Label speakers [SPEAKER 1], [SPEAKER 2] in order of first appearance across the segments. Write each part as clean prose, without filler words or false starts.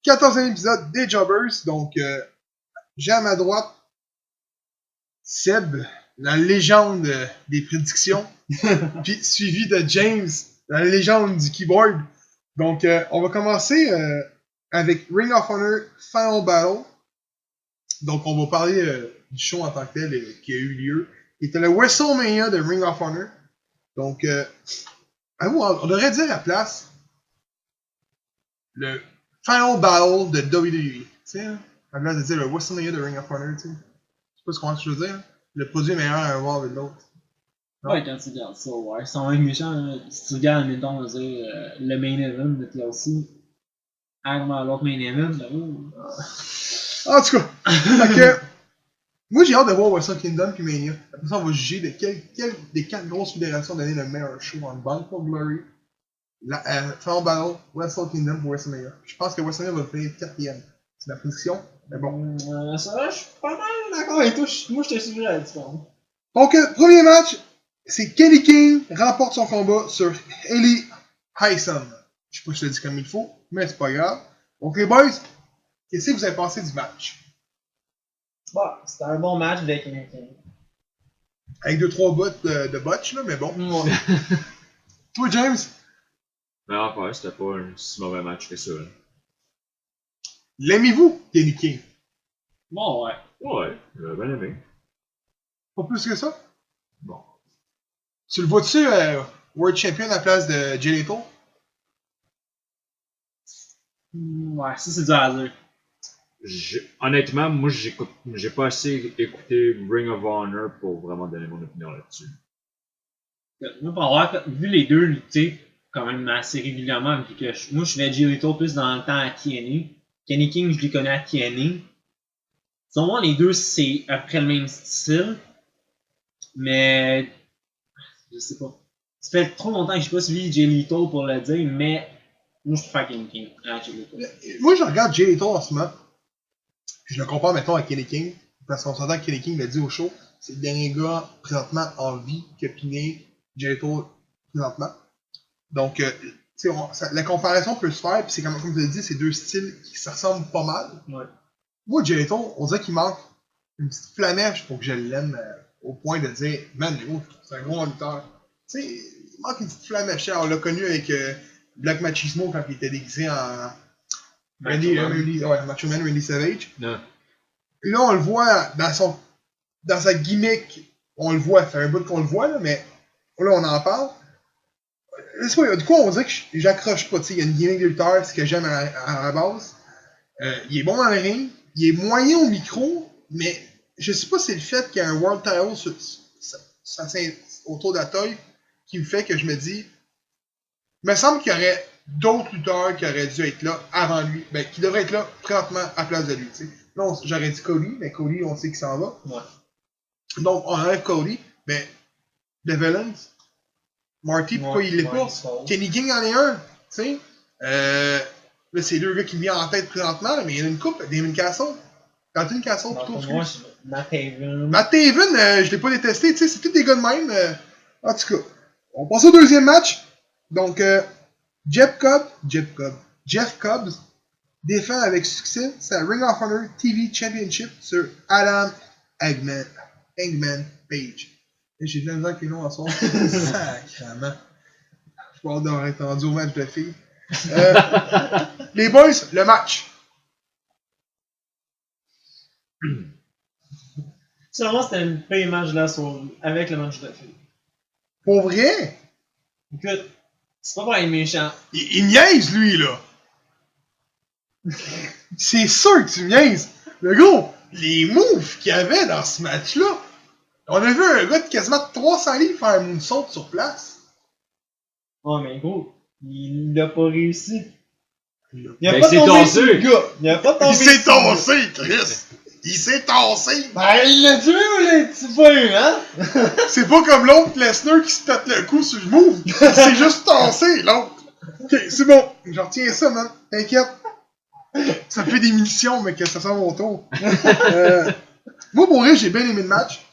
[SPEAKER 1] 14e épisode des Jobbers. Donc, j'ai à ma droite Seb, la légende des prédictions, puis suivi de James, la légende du keyboard. Donc, on va commencer avec Ring of Honor Final Battle. Donc, on va parler du show en tant que tel qui a eu lieu. Qui était le WrestleMania de Ring of Honor. Donc, on devrait dire à la place le Final Battle de WWE. Tu sais, hein? À la place de dire le WrestleMania de Ring of Honor, tu sais. Je sais pas ce que je veux dire. Hein? Le produit est meilleur à un voir avec l'autre.
[SPEAKER 2] Ouais, quand tu regardes ça, ouais. Ils sont même méchants. Hein. Si tu regardes, mettons, dire, le main event de TLC, avant l'autre main event, là,
[SPEAKER 1] En tout cas, fait que, moi j'ai hâte de voir Wrestle Kingdom puis Mania. Après ça, on va juger de quelle des 4 grosses fédérations donner le meilleur show en Bound for Glory, Final Battle, Wrestle Kingdom ou WrestleMania. Je pense que WrestleMania va finir 4ème. C'est la position, mais bon.
[SPEAKER 2] Ça, je suis pas mal d'accord avec toi. Moi, je te suivrai à la différence.
[SPEAKER 1] Donc, premier match, c'est Kenny King remporte son combat sur Ellie Hyson. Je sais pas si je le dis comme il faut, mais c'est pas grave. Donc, les boys, qu'est-ce que vous avez pensé du match?
[SPEAKER 2] Bah, c'était un bon match de Kenny King.
[SPEAKER 1] Avec 2-3 bouts de botch, là, mais bon.
[SPEAKER 2] Ouais.
[SPEAKER 1] Toi, James?
[SPEAKER 3] Non, ouais, c'était pas un si mauvais match que ça.
[SPEAKER 1] L'aimez-vous, Kenny King?
[SPEAKER 2] Bon, ouais.
[SPEAKER 3] Ouais, j'ai bien aimé.
[SPEAKER 1] Pas plus que ça?
[SPEAKER 3] Bon.
[SPEAKER 1] Tu le vois-tu World Champion à la place de Jay Lethal?
[SPEAKER 2] Ouais, ça, c'est dur à dire.
[SPEAKER 3] Honnêtement, moi, j'ai pas assez écouté Ring of Honor pour vraiment donner mon opinion là-dessus.
[SPEAKER 2] Moi, pour avoir vu les deux lutter quand même assez régulièrement, puis que moi, je suivais Jay Lethal plus dans le temps à TNA. Kenny King, je les connais à TNA. Selon moi, les deux, c'est après le même style. Mais, je sais pas. Ça fait trop longtemps que j'ai pas suivi Jay Lethal pour le dire, mais moi, je préfère Kenny King à Jay Lethal.
[SPEAKER 1] Moi, je regarde Jay Lethal en ce moment. Puis je le compare, mettons, à Kenny King. Parce qu'on s'entend que Kenny King l'a dit au show. C'est le dernier gars présentement en vie qui a piné Jay Lethal présentement. Donc, tu sais, la comparaison peut se faire. Puis c'est comme tu l'as dit, c'est deux styles qui se ressemblent pas mal.
[SPEAKER 2] Ouais.
[SPEAKER 1] Moi, Jay Lethal, on dirait qu'il manque une petite flamèche pour que je l'aime au point de dire, man, gros, c'est un gros lutteur. Tu sais, il manque une petite flamèche. On l'a connu avec Black Machismo quand il était déguisé en Macho Man Randy Savage.
[SPEAKER 3] Non.
[SPEAKER 1] Puis là, on le voit dans sa gimmick. On le voit, ça fait un bout qu'on le voit, là, mais là, on en parle. Du coup, on dirait que j'accroche pas. Il y a une gimmick de lutteur, c'est ce que j'aime à la base. Il est bon dans le ring. Il est moyen au micro, mais je sais pas si c'est le fait qu'il y a un World Title autour de la taille qui me fait que je me dis. Il me semble qu'il y aurait d'autres lutteurs qui auraient dû être là avant lui. Ben, qui devraient être là présentement à la place de lui. T'sais. Non, j'aurais dit Cody, mais Cody, on sait qu'il s'en va.
[SPEAKER 2] Ouais.
[SPEAKER 1] Donc, on enlève Cody, mais The Villains, Marty, pourquoi il l'est pas? Kenny King en est un, tu sais. Là, c'est deux gars qui me viennent en tête présentement, là, mais il y en a une couple, Damon Castle. Quentin Castle, plutôt.
[SPEAKER 2] Pour moi, Matt Haven.
[SPEAKER 1] Matt Haven, je l'ai pas détesté, tu sais, c'est tous des gars de même. En tout cas, on passe au deuxième match. Donc, Jeff Cobbs défend avec succès sa Ring of Honor TV Championship sur Adam Hangman Page. Et j'ai plein de gens avec les noms en son. Sacrement. Je vais avoir être rendu au match de filles. Les boys, le match.
[SPEAKER 2] Selon moi, c'était le pire match de la soirée, avec le match de filles.
[SPEAKER 1] Pour vrai?
[SPEAKER 2] Écoute, c'est pas pour être méchant.
[SPEAKER 1] Il niaise, lui, là. C'est sûr que tu niaises. Le gros, les moves qu'il y avait dans ce match-là, on a vu un gars de quasiment 300 livres faire un moonsault sur place.
[SPEAKER 2] Ouais, mais gros, il l'a pas réussi.
[SPEAKER 3] Il a pas tombé sur le gars.
[SPEAKER 1] Il s'est tassé, Chris. Il s'est tassé.
[SPEAKER 2] Ben, il l'a tué ou l'a petit peu, hein?
[SPEAKER 1] C'est pas comme l'autre Lesnar qui se pète le cou sur le move. Il s'est juste tassé, l'autre. Ok, c'est bon. Je retiens ça, man. T'inquiète. Ça fait des munitions, mais que ça sent mon tour. Moi, pour vrai, j'ai bien aimé le match.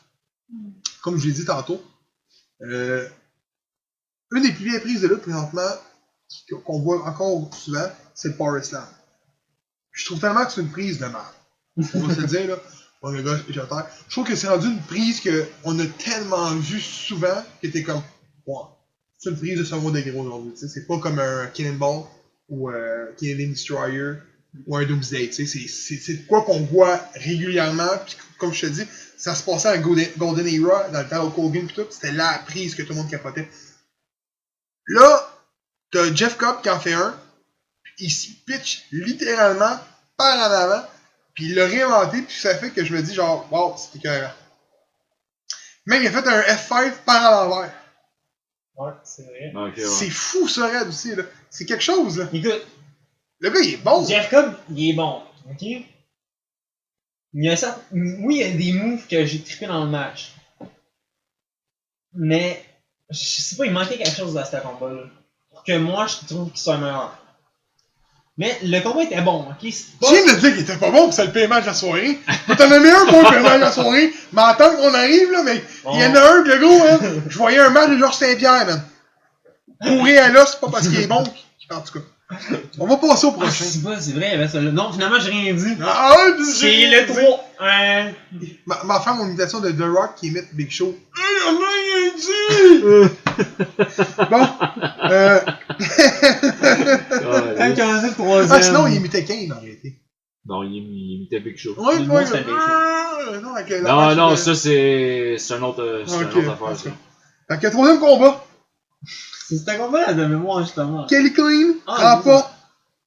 [SPEAKER 1] Comme je l'ai dit tantôt. Une des plus vieilles prises de lutte présentement, qu'on voit encore souvent, c'est le Power Slam. Je trouve tellement que c'est une prise de merde. On va se le dire, là. Bon, le gars, je trouve que c'est rendu une prise qu'on a tellement vu souvent que t'es comme, ouais, c'est une prise de second degré aujourd'hui. C'est pas comme un Cannonball ou un Canadian Destroyer ou un Doomsday. C'est de quoi qu'on voit régulièrement. Puis, comme je te dis, ça se passait à Golden Era, dans le temps de Hogan, pis tout. C'était la prise que tout le monde capotait. Là, t'as Jeff Cobb qui en fait un. Il s'y pitch littéralement par en avant. Puis il l'a réinventé, puis ça fait que je me dis genre, wow, c'était écœurant. Même il a fait un F5 par à l'envers.
[SPEAKER 2] Ouais, c'est vrai.
[SPEAKER 3] Ok, ouais.
[SPEAKER 1] C'est fou ça, Red aussi, là. C'est quelque chose, là.
[SPEAKER 2] Écoute,
[SPEAKER 1] Le gars, il est bon.
[SPEAKER 2] Jeff Cobb, il est bon, ok? Il y a ça. Oui, il y a des moves que j'ai trippé dans le match. Mais, je sais pas, il manquait quelque chose dans ce combat-là. Que moi, je trouve qu'il soit meilleur. Mais le combat était bon, ok? C'est pas...
[SPEAKER 1] Tu viens de dire qu'il était pas bon pour ça le paiement de la soirée. T'en as mis un pour le paiement de la soirée, mais attends qu'on arrive, là, mais il y en a un, le gros, hein. Je voyais un match de Georges Saint-Pierre, man. Bourré à l'os, c'est pas parce qu'il est bon. En tout cas. On va passer au
[SPEAKER 2] Ah,
[SPEAKER 1] prochain.
[SPEAKER 2] c'est pas, c'est vrai, il y avait ça là. Non, finalement, j'ai rien dit.
[SPEAKER 1] Ah ouais,
[SPEAKER 2] C'est le 3.
[SPEAKER 1] Ma femme, mon imitation de The Rock qui imite Big Show. Bon,
[SPEAKER 2] le troisième.
[SPEAKER 1] ah, sinon, il imitait Kane en réalité.
[SPEAKER 3] Non, il imitait Big Show.
[SPEAKER 1] Ouais,
[SPEAKER 2] Le
[SPEAKER 1] ouais,
[SPEAKER 2] bon, c'était Big
[SPEAKER 1] non, avec
[SPEAKER 3] Non, ça c'est un autre,
[SPEAKER 1] Ok,
[SPEAKER 3] une autre affaire. Ça.
[SPEAKER 1] Fait que troisième combat,
[SPEAKER 2] C'est un combat de mémoire, justement.
[SPEAKER 1] Kelly Klein
[SPEAKER 2] Ah,
[SPEAKER 1] remporte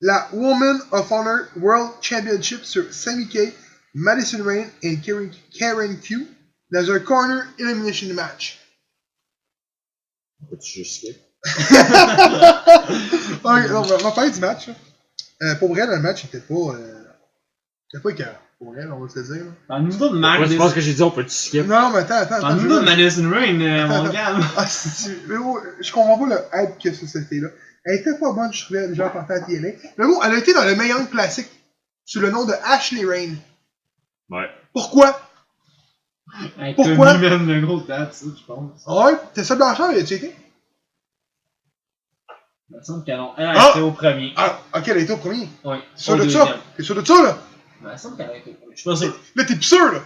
[SPEAKER 1] la Woman of Honor World Championship sur Sami Kay, Madison Rayne et Karen Q dans un corner elimination match.
[SPEAKER 3] Peux-tu juste skip?
[SPEAKER 1] Ok, non, on va parler du match. Pour vrai, le match était pas écœurant. Pour vrai, on va se le dire. Là.
[SPEAKER 2] Parle-nous de
[SPEAKER 3] Moi, tu penses
[SPEAKER 2] Madison.
[SPEAKER 3] que j'ai dit on peut-tu skip?
[SPEAKER 1] Non, mais attends.
[SPEAKER 2] Parle-nous de Madison Rain, mon gars.
[SPEAKER 1] Ah, mais gros, je comprends pas le hype que ça c'était là. Elle était pas bonne, je trouvais, déjà en partant à TNA. Mais gros, elle a été dans le meilleur classique sous le nom de Ashley Rain.
[SPEAKER 3] Ouais.
[SPEAKER 1] Pourquoi?
[SPEAKER 2] Avec
[SPEAKER 1] Pourquoi?
[SPEAKER 2] Tommy, même le gros tap, ça, je pense.
[SPEAKER 1] Ouais, t'es ça blanchard, tu été?
[SPEAKER 2] Il me semble que non. Elle
[SPEAKER 1] Ah!
[SPEAKER 2] était au premier.
[SPEAKER 1] Ah, ok, elle a été au premier.
[SPEAKER 2] Oui.
[SPEAKER 1] T'es sûr de ça? T'es sûr de ça, là?
[SPEAKER 2] Il me semble qu'elle a été au premier. Je suis pas sûr.
[SPEAKER 1] Là, t'es plus sûr, là?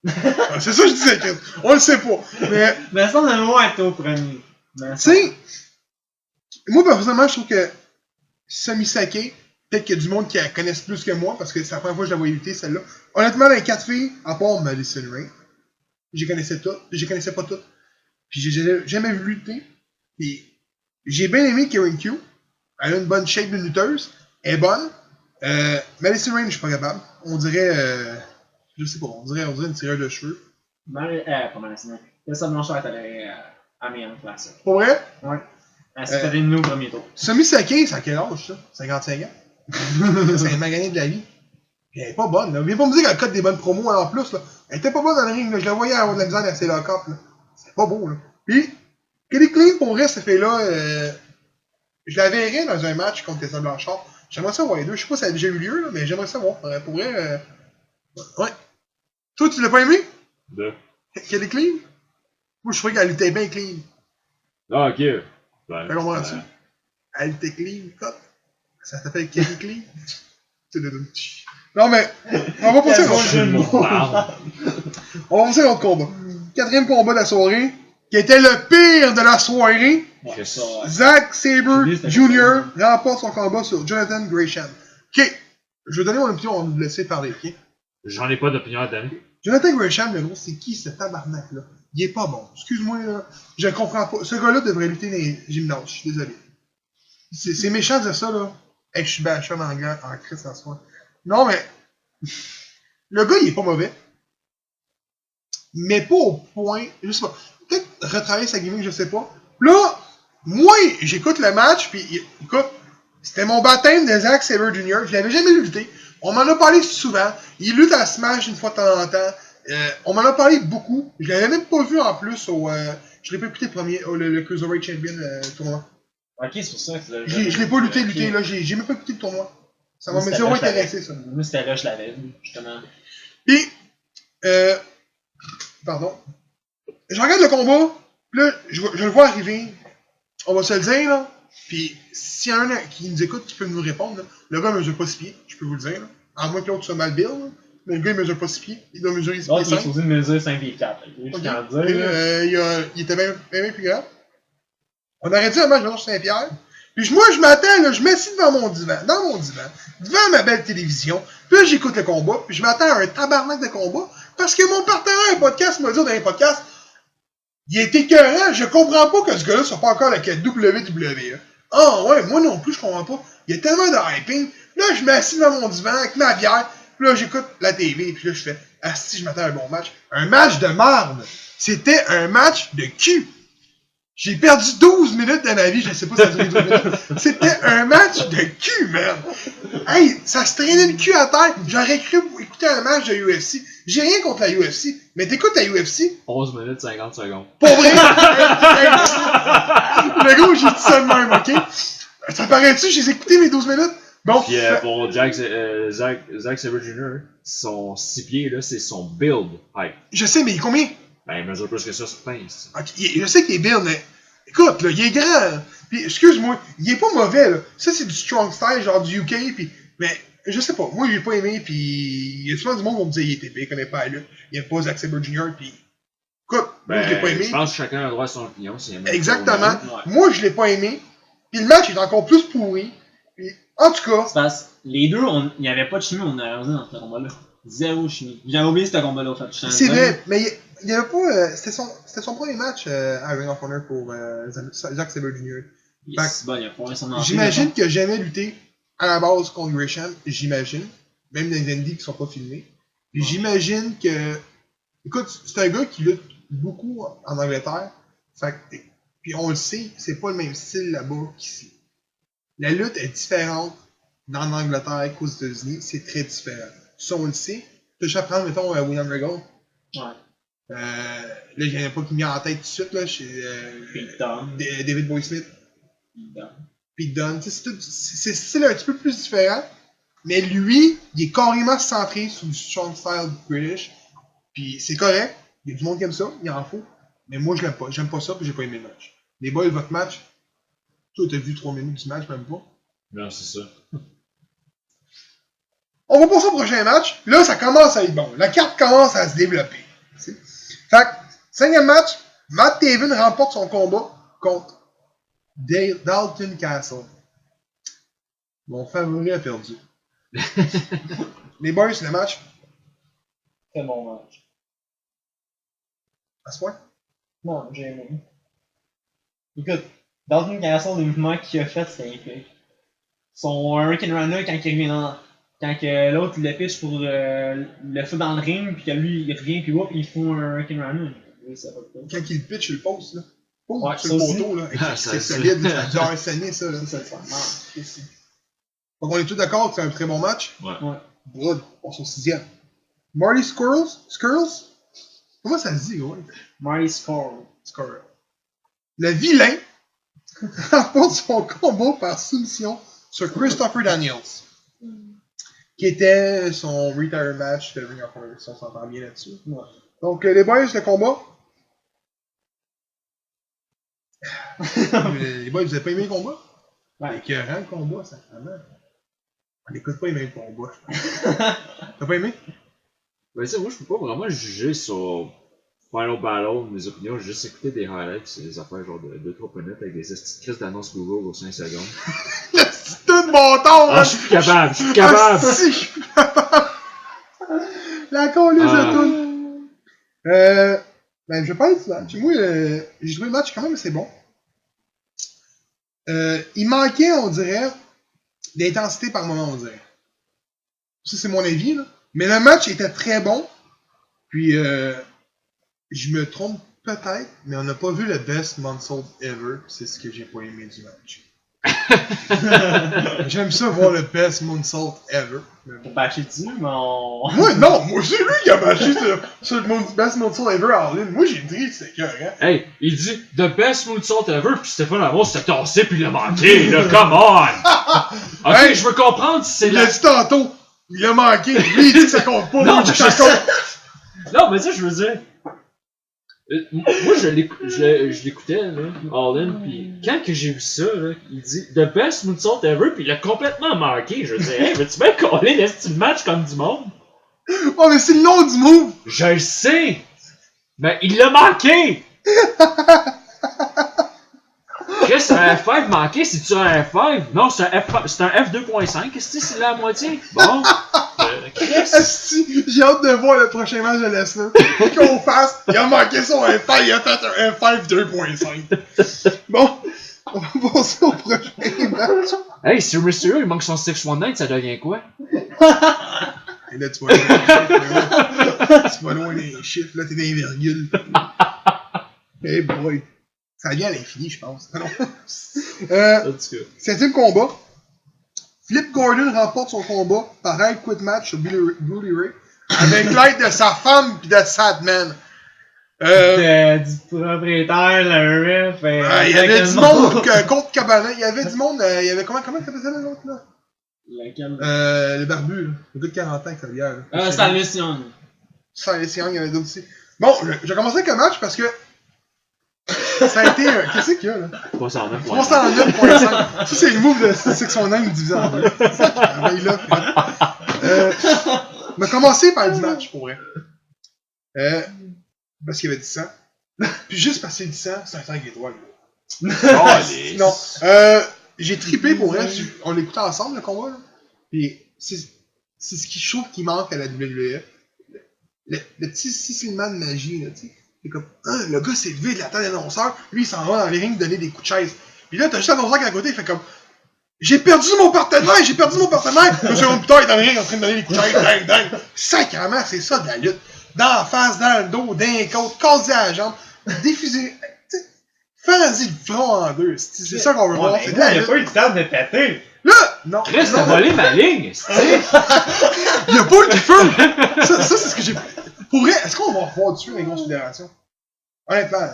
[SPEAKER 1] Ah, c'est ça que je disais, Chris. On le sait pas. Mais,
[SPEAKER 2] Il me semble que moi, elle était au premier.
[SPEAKER 1] tu sais, moi, personnellement, je trouve que Sami Sakai, peut-être qu'il y a du monde qui la connaisse plus que moi, parce que c'est la première fois que je la vois lutter, celle-là. Honnêtement, les 4 filles, à part Madison Rain, je les connaissais pas toutes. Puis j'ai jamais vu lutter. Puis j'ai bien aimé Karen Q. Elle a une bonne shape de lutteuse. Elle est bonne. Madison Rain, je suis pas capable. On dirait, je sais pas, on dirait une tireuse de cheveux.
[SPEAKER 2] Pas mal, sinon. Tessa Blanchard est allée à meilleure classe.
[SPEAKER 1] Pour vrai?
[SPEAKER 2] Ouais. Elle s'est fait éliminer au premier tour.
[SPEAKER 1] Sami Sakai, c'est à quel âge, ça? 55 ans? C'est un magasin de la vie. Puis elle est pas bonne, là. Viens pas me dire qu'elle cote des bonnes promos en plus, là. Elle était pas bonne dans le ring, là. Je la voyais avoir de la misère dans ses lock-up, là. C'est pas beau, là. Puis, Kelly Klein, pour vrai, cette fille-là, je la verrais dans un match contre Tessa Blanchard. J'aimerais ça voir les deux. Je sais pas si ça a déjà eu lieu, là, mais j'aimerais ça voir. Pour vrai, ouais. Toi, tu l'as pas aimé? Kelly Klein? Moi, je trouvais qu'elle était bien clean.
[SPEAKER 3] Ah, ok. Ben,
[SPEAKER 1] T'as compris ça? Elle était clean, cut. Ça s'appelle Kelly Clean. Non, mais, on va passer à l'autre. On va passer à l'autre combat. Quatrième combat de la soirée, qui était le pire de la soirée. Zack Sabre Jr. remporte son combat sur Jonathan Gresham. Ok, je vais donner mon opinion, on va me laisser parler, ok?
[SPEAKER 3] J'en ai pas d'opinion à donner.
[SPEAKER 1] Jonathan Gresham, le gros, c'est qui ce tabarnak-là? Il est pas bon. Excuse-moi, là. Je comprends pas. Ce gars-là devrait lutter dans les gymnases, je suis désolé. C'est méchant de dire ça, là. Hey, je suis bachon en Christ en soi. Non, mais. Le gars, il est pas mauvais. Mais pas au point. Je sais pas. Peut-être retravailler sa gimmick, je sais pas. Là, moi, j'écoute le match, puis écoute, c'était mon baptême de Zack Sabre Jr. Je l'avais jamais lutté. On m'en a parlé souvent. Il lutte à Smash une fois de temps en temps. On m'en a parlé beaucoup. Je l'avais même pas vu en plus au. Je l'ai pas écouté le Cruiserweight Champion tournoi.
[SPEAKER 2] Ok, c'est pour ça que
[SPEAKER 1] Je l'ai pas lutté, là. J'ai même pas écouté le tournoi. Ça m'a zéro intéressé, ça.
[SPEAKER 2] Moi, c'était là, je l'avais vu, justement.
[SPEAKER 1] Puis, pardon. Je regarde le combat, puis là, je le vois arriver. On va se le dire, là. Puis, s'il y en a un qui nous écoute qui peut nous répondre, là, le gars mesure pas 6 pieds, je peux vous le dire, là. À moins que l'autre soit mal build, là. Mais le gars, il mesure pas 6 pieds. Il doit mesurer 6
[SPEAKER 2] L'autre,
[SPEAKER 1] pieds
[SPEAKER 2] il est
[SPEAKER 1] 5.
[SPEAKER 2] supposé mesurer 5 pieds 4. Je tiens à dire, là.
[SPEAKER 1] Il était bien plus grand. On aurait dit un match de Georges Saint-Pierre. Puis moi, je m'attends, là, je m'assis dans mon divan, devant ma belle télévision. Puis là, j'écoute le combat, puis je m'attends à un tabarnak de combat, parce que mon partenaire podcast m'a dit dans les podcasts, il est écœurant, je comprends pas que ce gars-là soit pas encore avec la WWE. Ah ouais, moi non plus, je comprends pas. Il y a tellement de hyping. Là, je m'assis dans mon divan avec ma bière, puis là, j'écoute la TV, puis là, je fais, asti, je m'attends à un bon match. Un match de marde. C'était un match de cul. J'ai perdu 12 minutes de ma vie, je sais pas si ça a duré 12 minutes. C'était un match de cul, man! Hey, ça se traînait le cul à terre. J'aurais cru écouter un match de UFC. J'ai rien contre la UFC, mais t'écoutes la UFC.
[SPEAKER 3] 11 minutes 50 secondes.
[SPEAKER 1] Pour vrai! Le gros, j'ai dit ça de même, ok? Ça paraît-tu, j'ai écouté mes 12 minutes? Bon.
[SPEAKER 3] Puis pour Zack Sabre Jr., son 6 pieds, là, c'est son build height.
[SPEAKER 1] Je sais, mais il est combien?
[SPEAKER 3] Ben, il mesure plus que ça sur pince.
[SPEAKER 1] Okay, je sais qu'il est build, mais écoute, là, il est grand. Puis, excuse-moi, il est pas mauvais, là. Ça, c'est du strong style, genre du UK, puis... Mais, je sais pas, moi, j'ai pas aimé, puis... Il y a souvent du monde qui me dit, il est épais, il connaît pas la lutte. Il aime pas Zack Sabre Jr., puis... Écoute, moi, je l'ai pas aimé.
[SPEAKER 3] Je pense que chacun a droit à son opinion.
[SPEAKER 1] Exactement.
[SPEAKER 2] Ouais.
[SPEAKER 1] Moi, je l'ai pas aimé. Puis le match est encore plus pourri. Puis, en tout cas...
[SPEAKER 2] C'est parce que les deux, il n'y avait pas de chimie, on a rasé dans ce combat-là. Zéro chimie. J'avais oublié ce combat-là, au fait.
[SPEAKER 1] C'est vrai, mais il y avait pas... c'était son premier match à Ring of Honor pour Zack Sabre Jr.
[SPEAKER 2] Il a foiré son entrée.
[SPEAKER 1] J'imagine qu'il a jamais lutté à la base contre Gresham, j'imagine. Même dans les indies qui sont pas filmés. Puis j'imagine que... Écoute, c'est un gars qui lutte beaucoup en Angleterre. Fait que, puis on le sait, c'est pas le même style là-bas qu'ici. La lutte est différente dans l'Angleterre qu'aux États-Unis. C'est très différent. Ça, on le sait. Tu peux apprendre, mettons, William Regal.
[SPEAKER 2] Ouais.
[SPEAKER 1] Là, il n'y en a pas qui me vient en tête tout de suite, là, chez
[SPEAKER 2] Pete Dunne.
[SPEAKER 1] David Boy Smith.
[SPEAKER 2] Pete Dunne.
[SPEAKER 1] Pete Dunne. C'est style un petit peu plus différent. Mais lui, il est carrément centré sur du strong style British. Puis c'est correct. Il y a du monde qui aime ça, il en faut. Mais moi, je l'aime pas. J'aime pas ça, puis j'ai pas aimé le match. Les boys, votre match, toi, t'as vu 3 minutes du match, même pas.
[SPEAKER 3] Non, c'est ça.
[SPEAKER 1] On va passer au prochain match. Là, ça commence à être bon. La carte commence à se développer. T'sais. Fait que, 5e match, Matt Taven remporte son combat contre Dalton Castle. Mon favori a perdu. Les boys, le match.
[SPEAKER 2] Très bon match.
[SPEAKER 1] À ce point.
[SPEAKER 2] Non, j'ai aimé. Écoute, Dalton Castle, les mouvements qu'il a fait, c'était épique. Son Hurricane Runner, quand il revient dans... Quand que l'autre il le pitch pour le fout dans le ring, puis que lui il revient, puis whoop, il fout un Hurricane Runner. Oui, ça va pas.
[SPEAKER 1] Quand il pitch sur le poste, là.
[SPEAKER 2] Ouais,
[SPEAKER 1] sur le poteau, là. C'est solide, ça a déjà saigné, ça. Là.
[SPEAKER 2] Ça marche.
[SPEAKER 1] Donc on est tous d'accord que c'est un très bon match.
[SPEAKER 3] Ouais.
[SPEAKER 1] Good, on passe au 6e. Marty Scurll? Comment ça se dit, gros?
[SPEAKER 2] Marty Scurll.
[SPEAKER 1] Le vilain remporte son combat par soumission sur Christopher Daniels. Qui était son retire match de Ring of Honor, si on s'entend bien là-dessus.
[SPEAKER 2] Ouais.
[SPEAKER 1] Donc, les boys, le combat. Les boys, vous avez pas aimé le combat?
[SPEAKER 2] Ouais.
[SPEAKER 1] Écœurant le combat, ça fait mal. On n'écoute pas aimer le combat, je pense. T'as pas aimé?
[SPEAKER 3] Ben, tu sais, moi, je peux pas vraiment juger sur Final Battle, mes opinions. J'ai juste écouté des highlights, des affaires genre de 2-3 minutes avec des petites crises d'annonce Google aux 5 secondes.
[SPEAKER 1] C'est tout mon temps,
[SPEAKER 3] Ah, je suis plus capable, je suis plus capable!
[SPEAKER 1] Ah, si, je suis plus capable! La colise de tout. Ben, je vais parler du match. Moi, j'ai trouvé le match quand même assez bon. Il manquait, on dirait, d'intensité par moment, on dirait. Ça, c'est mon avis, là. Mais le match était très bon. Puis, je me trompe peut-être, mais on n'a pas vu le best moonsault ever. C'est ce que j'ai pas aimé du match. J'aime ça voir le best moonsault ever.
[SPEAKER 2] Pour bâcher dessus, mais on...
[SPEAKER 1] Moi, non, moi, c'est lui qui a bâché sur le best moonsault ever en ligne. Moi, j'ai dit que c'était écœurant.
[SPEAKER 3] Hey, il dit The best moonsault ever, puis Stéphane Amos s'est tassé puis il l'a manqué, là, come on! Ok,
[SPEAKER 1] Hey,
[SPEAKER 3] je veux comprendre si c'est
[SPEAKER 1] Il l'a dit tantôt. Il a manqué. Lui, il dit que ça compte pas.
[SPEAKER 3] Non,
[SPEAKER 1] Lui, il dit que
[SPEAKER 3] je
[SPEAKER 1] ça compte.
[SPEAKER 3] Non, mais ça, je veux dire. Moi, je l'écoutais, là, All In, pis quand que j'ai vu ça, là, il dit The best moonsault ever, pis il a complètement manqué. Je disais, hey, veux-tu bien coller le style match comme du monde?
[SPEAKER 1] Oh, mais c'est le nom du move!
[SPEAKER 3] Je le sais! Mais il l'a manqué! Qu'est-ce que c'est un F5 manqué? C'est-tu un F5? Non, c'est un F2.5. Qu'est-ce que c'est la moitié? Bon.
[SPEAKER 1] Asti, j'ai hâte de voir le prochain match de Lesnar. Qu'on fasse, il a manqué son F5, il a fait un F5 2.5. Bon, on va passer au prochain match.
[SPEAKER 3] Hey, si Mysterio il manque son 619, ça devient quoi?
[SPEAKER 1] Et là, tu vas loin les chiffres, tu vas loin les chiffres, là, t'es dans les virgules. Hey boy. Ça vient à l'infini, je pense. Septième combat. Flip Gordon remporte son combat par I Quit Match sur Bully Ray avec l'aide de sa femme pis de Sadman.
[SPEAKER 2] Du propriétaire, le ref.
[SPEAKER 1] Il y avait du monde contre Cabana. Il y avait du monde. Il y avait comment t'appelles ça l'autre là?
[SPEAKER 2] Laquelle?
[SPEAKER 1] Le barbu, là. Le gars de 40 ans avec sa bière.
[SPEAKER 2] Silas Young.
[SPEAKER 1] Silas Young, il y avait d'autres aussi. Bon, je vais commencer avec le match parce que ça a été qu'est-ce qu'il y a là? 309.5. Ça, c'est le move de 619 divisé en deux. C'est ça qui travaille là. On va commencer par du match, pour vrai. Parce qu'il y avait du sang. Puis juste passer du sang, c'est un 5 étoiles. Non. J'ai trippé pour vrai. On l'écoutait ensemble, le combat. Là. Puis c'est ce qui je trouve qui manque à la WWE. Le petit ciselement de magie, là, tu sais. C'est comme, le gars s'est levé de la table d'annonceur, lui il s'en va dans les rings donner des coups de chaise. Puis là, t'as juste l'annonceur qui est à côté, il fait comme, j'ai perdu mon partenaire! 2 secondes plus tard, il est dans les rings en train de donner des coups de chaise, dingue. Sacrément, c'est ça de la lutte. Dans la face, dans le dos, dans les côtes, casser à la jambe, diffuser, fais-y le front en deux. C'est ça qu'on veut voir.
[SPEAKER 2] Il a pas eu le temps de péter.
[SPEAKER 1] Là, non.
[SPEAKER 3] Chris, t'as volé ma ligne!
[SPEAKER 1] Il a pas eu du feu! Ça, c'est ce que j'ai. Pour vrai, est-ce qu'on va revoir du feu dans les grosses fédérations? Honnêtement.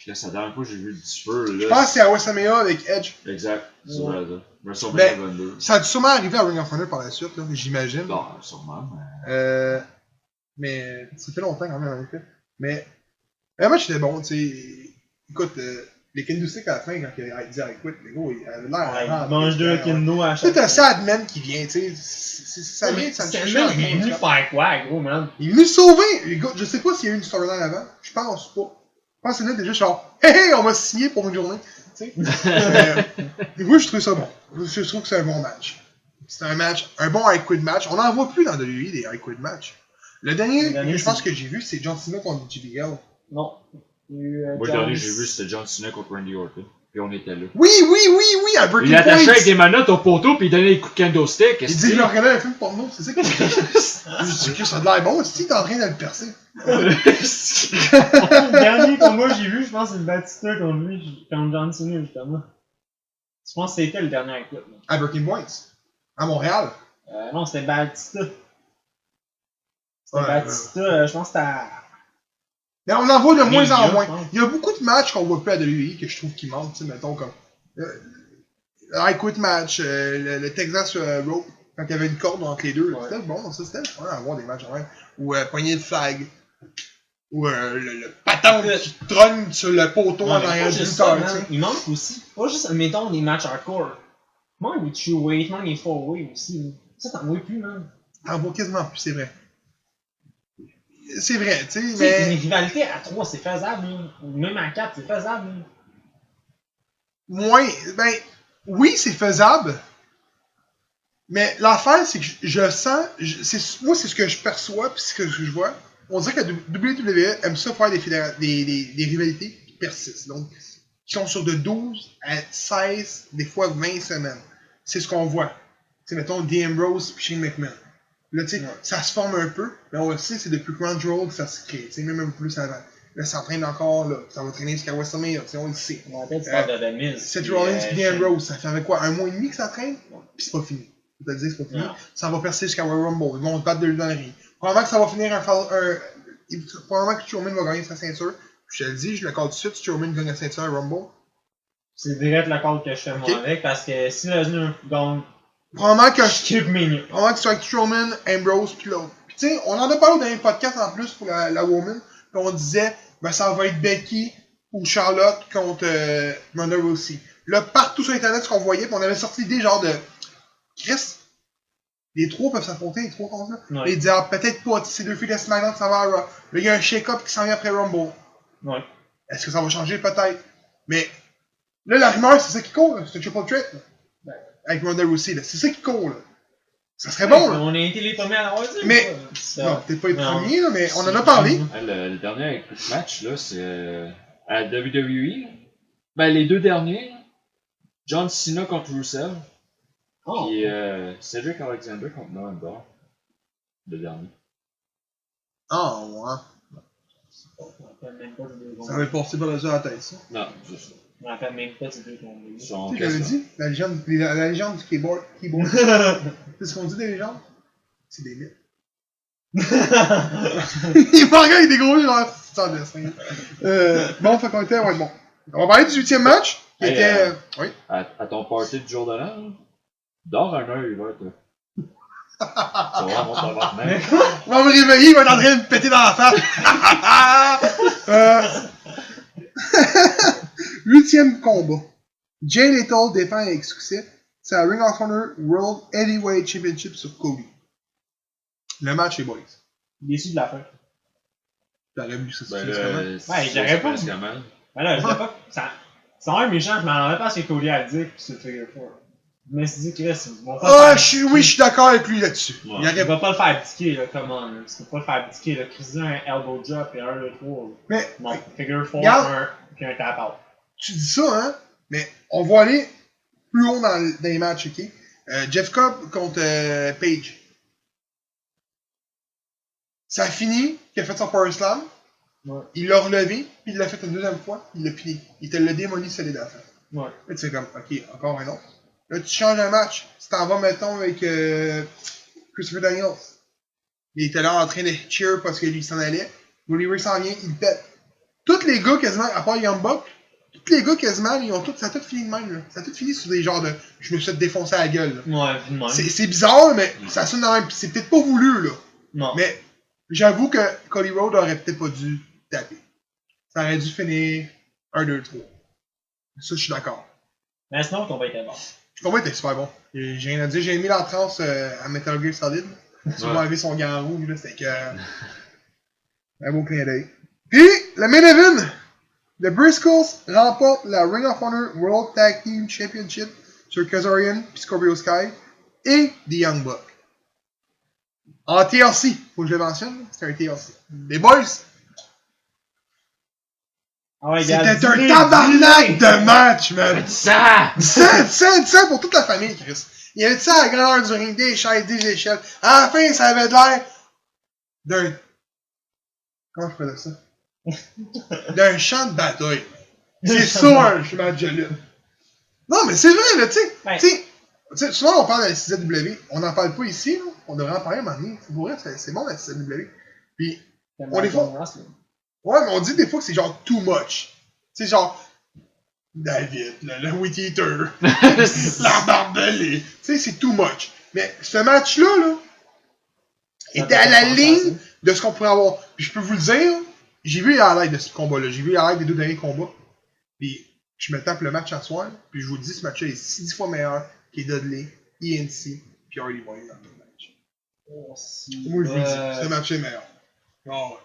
[SPEAKER 3] Là, ça dernière fois que j'ai vu du feu, là.
[SPEAKER 1] Je pense que c'est à WrestleMania avec Edge.
[SPEAKER 3] Exact. C'est vrai, ça. WrestleMania 22.
[SPEAKER 1] Ça a dû sûrement arriver à Ring of Honor par la suite, là, j'imagine.
[SPEAKER 3] Bon, sûrement,
[SPEAKER 1] mais ça fait longtemps quand même, en effet. Mais le match était bon, tu sais. Écoute, les Kendustick à la fin, quand il a dit I quit, les gars, il avait l'air.
[SPEAKER 2] Il mange 2 Kendo à chaque fois.
[SPEAKER 1] C'est un Sadman qui vient, tu sais. Ça vient, ça me touche.
[SPEAKER 2] Sadman, il est venu faire quoi, gros, man?
[SPEAKER 1] Il est venu sauver! Les gars, je sais pas s'il y a eu une storyline avant. Je pense pas. Je pense que c'est là déjà genre, hey, on va signer pour une journée. Tu sais. Moi, je trouve ça bon. Je trouve que c'est un bon match. C'est un match, un bon I Quit match. On n'en voit plus dans WWE des I Quit match. Le dernier je pense que j'ai vu, c'est John Cena contre JBL.
[SPEAKER 2] Non.
[SPEAKER 3] Moi, le dernier que j'ai vu, c'était John Cena contre Randy Orton. Puis on était là.
[SPEAKER 1] Oui, à Breaking
[SPEAKER 3] Il attachait
[SPEAKER 1] Points.
[SPEAKER 3] avec des manottes au poteau, puis il donnait des coups de candlestick.
[SPEAKER 1] Il dit, je vais regarder un film porno, c'est ça que je dis que ça a de l'air bon, si t'es en train de le percer.
[SPEAKER 2] Le dernier combat que j'ai vu, je pense que c'est le Batista contre lui, contre John Cena, justement. Je pense que c'était le dernier écoute.
[SPEAKER 1] À Breaking Points. À Montréal.
[SPEAKER 2] Non, c'était Batista. C'était Batista, je pense que c'était à...
[SPEAKER 1] Mais on en voit de moins en
[SPEAKER 2] Média,
[SPEAKER 1] moins. Il y a beaucoup de matchs qu'on voit plus à WWE que je trouve qui manquent, tu sais, mettons comme I Quit match, le Texas Rope, quand il y avait une corde entre les deux, c'était bon, ça c'était fun à voir des matchs en même. Ou poignée de flag. Ou le patente qui trône sur le poteau en arrière du lutteur.
[SPEAKER 2] Il manque aussi, pas juste, mettons, des matchs hardcore. Il manque des two-way, il manque des four-way aussi. Ça, t'en vois plus, man.
[SPEAKER 1] T'en vois quasiment plus, c'est vrai. C'est vrai, tu sais,
[SPEAKER 2] mais...
[SPEAKER 1] mais...
[SPEAKER 2] Une rivalité à 3, c'est faisable, même à 4, c'est faisable.
[SPEAKER 1] Moins, ben, oui, c'est faisable. Mais l'affaire, c'est que je sens... moi, c'est ce que je perçois, puis ce que je vois. On dirait que la WWE aime ça faire des rivalités qui persistent. Donc, qui sont sur de 12 à 16, des fois 20 semaines. C'est ce qu'on voit. C'est, mettons, Dean Ambrose et Shane McMahon. Là, tu sais, ça se forme un peu, mais on le sait, c'est depuis Crown Jewel que ça se crée, tu sais, même un peu plus avant. Là, ça entraîne encore, là, ça va traîner jusqu'à WrestleMania, tu sais, on le sait. Seth Rollins et Dean Ambrose, ça fait avec quoi, 1 mois et demi que ça traîne? Pis c'est pas fini. Je vais te dire, c'est pas fini. Non. Ça va percer jusqu'à Royal Rumble, ils vont se battre de dans le ring. Probablement que ça va finir probablement que Strowman va gagner sa ceinture. Je te le dis, je le call tout de suite, Strowman gagne la ceinture à Rumble.
[SPEAKER 2] C'est direct la call que je fais moi avec, parce que si Lesnar gagne,
[SPEAKER 1] probablement que
[SPEAKER 2] skip menu.
[SPEAKER 1] Probablement que ce soit avec Strowman, Ambrose, puis l'autre. Puis tu sais, on en a parlé dans un podcast en plus pour la Woman, puis on disait ben ça va être Becky ou Charlotte contre Ronda Rousey. Là, partout sur Internet, ce qu'on voyait, on avait sorti des genres de... Chris, les trois peuvent s'affronter, les trois contre ça.
[SPEAKER 2] Ouais.
[SPEAKER 1] Et ils disaient, ah, peut-être pas, ces deux filles de SmackDown, ça va à Raw. Là, il y a un shake-up qui s'en vient après Rumble.
[SPEAKER 2] Ouais.
[SPEAKER 1] Est-ce que ça va changer? Peut-être. Mais là, la rumeur, c'est ça qui court, là. C'est un triple threat, là.
[SPEAKER 2] Ben.
[SPEAKER 1] Avec Ronda Rousey, là. C'est ça qui court, là. Ça serait bon, là.
[SPEAKER 2] On a été les premiers à l'avoir dit.
[SPEAKER 1] Mais-
[SPEAKER 2] Ça.
[SPEAKER 1] Non, peut-être pas les
[SPEAKER 2] Non.
[SPEAKER 1] premiers, là, mais on en a parlé.
[SPEAKER 3] Le dernier match, là, c'est à WWE. Ben, les deux derniers, John Cena contre Rusev,
[SPEAKER 2] Oh.
[SPEAKER 3] puis Cedric Alexander contre Noam Dar. Le dernier.
[SPEAKER 1] Ah, ouais.
[SPEAKER 2] Je me rappelle même pas des deux
[SPEAKER 1] Ça
[SPEAKER 2] combats.
[SPEAKER 1] va passer par dessus la tête, ça.
[SPEAKER 3] Non, c'est ça.
[SPEAKER 2] Je me rappelle même pas des deux combats.
[SPEAKER 3] Ils sont
[SPEAKER 1] Tu sais, j'avais
[SPEAKER 3] classés.
[SPEAKER 1] dit, la légende du keyboard. C'est ce qu'on dit des légendes? C'est des mythes. Il me regarde avec des gros yeux dans le dessin. Bon, fait qu'on était, ouais, bon. On va parler du 8e match, qui
[SPEAKER 3] Hey,
[SPEAKER 1] était... Oui.
[SPEAKER 3] À ton party du jour de l'an, dors un œil, va être. Ça va, mon tabarnak.
[SPEAKER 1] On va me réveiller, il va être en train de me péter dans la face. 8e combat. Jay Lethal défend avec succès sa Ring of Honor World Heavyweight Championship sur Cody. Le match est boys.
[SPEAKER 2] Déçu de la fin.
[SPEAKER 1] T'aurais vu ça,
[SPEAKER 3] Ben
[SPEAKER 1] c'est
[SPEAKER 3] là,
[SPEAKER 1] comment?
[SPEAKER 2] Ouais, j'aurais pas
[SPEAKER 3] presque
[SPEAKER 2] vu.
[SPEAKER 3] mal.
[SPEAKER 2] Ben là, je sais pas. C'est un méchant, je m'en rendais pas à ce que Cody a dit, puis c'est Figure 4. Je me suis dit, Chris, ils vont pas
[SPEAKER 1] Ah,
[SPEAKER 2] le faire.
[SPEAKER 1] oui, je suis d'accord avec lui là-dessus.
[SPEAKER 3] Ouais.
[SPEAKER 1] Il
[SPEAKER 2] Tu
[SPEAKER 1] aurait...
[SPEAKER 2] vas pas le faire ticker, là, comment, là. Tu peux pas le faire ticker, là. Chris, un elbow drop et un, deux, trois, là.
[SPEAKER 1] Mais,
[SPEAKER 2] Non, Figure 4,
[SPEAKER 1] Regarde.
[SPEAKER 2] puis un tap out.
[SPEAKER 1] tu dis ça, hein, mais on va aller plus haut dans les matchs, ok? Jeff Cobb contre Page. Ça a fini, qu'il a fait son Power Slam,
[SPEAKER 2] Ouais.
[SPEAKER 1] il l'a relevé, puis il l'a fait une deuxième fois, puis il l'a fini. Il te l'a démoli solide à la fin.
[SPEAKER 2] Ouais.
[SPEAKER 1] Là, tu fais comme, ok, encore un autre. Là, tu changes un match. Tu t'en vas, mettons, avec Christopher Daniels. Il était là en train de cheer parce que lui s'en allait. Willie Ray s'en vient, il pète. Tous les gars, quasiment, à part Young Buck, tous les gars, quasiment, ils ont tout, ça a tout fini de même. Là. Ça a tout fini sur des genres de je me suis fait défoncer à la gueule. Là.
[SPEAKER 2] Ouais, vu de même.
[SPEAKER 1] C'est bizarre, mais ça sonne dans même. C'est peut-être pas voulu, là.
[SPEAKER 2] Non.
[SPEAKER 1] Mais j'avoue que Cody Rhodes aurait peut-être pas dû taper. Ça aurait dû finir 1, 2, 3. Ça, je suis d'accord.
[SPEAKER 2] Mais sinon, ton combat était bon.
[SPEAKER 1] Le combat était super bon. J'ai rien à dire. J'ai mis l'entrance à Metal Gear Solid. Tu vois enlever son gant rouge, là, c'était que. Un beau clin d'œil. Puis, le main event. The Briscoes remportent la Ring of Honor World Tag Team Championship sur Kazarian puis Scorpio Sky et The Young Buck. En TLC, faut que je le mentionne, c'était un TLC. Les boys,
[SPEAKER 2] Ah ouais,
[SPEAKER 1] c'était
[SPEAKER 2] gars,
[SPEAKER 1] un
[SPEAKER 2] dis-le,
[SPEAKER 1] tabarnak
[SPEAKER 2] dis-le.
[SPEAKER 1] de match, man!
[SPEAKER 3] Ça!
[SPEAKER 1] 100 pour toute la famille, Chris. Il y avait ça à la grandeur du ring, des chaises, des échelles. À la fin, ça avait de l'air d'un... Comment je peux dire ça? D'un champ de bataille. C'est ça, un chemin de gelée. Non, mais c'est vrai, là, tu sais.
[SPEAKER 2] Ouais.
[SPEAKER 1] Tu sais, souvent, on parle de la CZW. On n'en parle pas ici, là. On devrait en parler à un moment donné. Pour vrai, c'est bon, la CZW. Puis,
[SPEAKER 2] Tellement
[SPEAKER 1] on les voit.
[SPEAKER 2] John Ross, là.
[SPEAKER 1] ouais, mais on dit des fois que c'est genre too much. Tu sais, genre... David, le Wheat Eater, la barbelée. Tu sais, c'est too much. Mais ce match-là, là, était à la ligne de ce qu'on pourrait avoir. Puis je peux vous le dire, j'ai vu les highlights de ce combat-là. J'ai vu les highlights des deux derniers combats. Puis je me tape le match à soir. Puis je vous le dis, ce match-là est 6 fois meilleur que Dudley, ENC, puis Hardy Boy dans le match.
[SPEAKER 2] Oh, si.
[SPEAKER 1] Moi, je vous le dis, ce match est meilleur. Oh,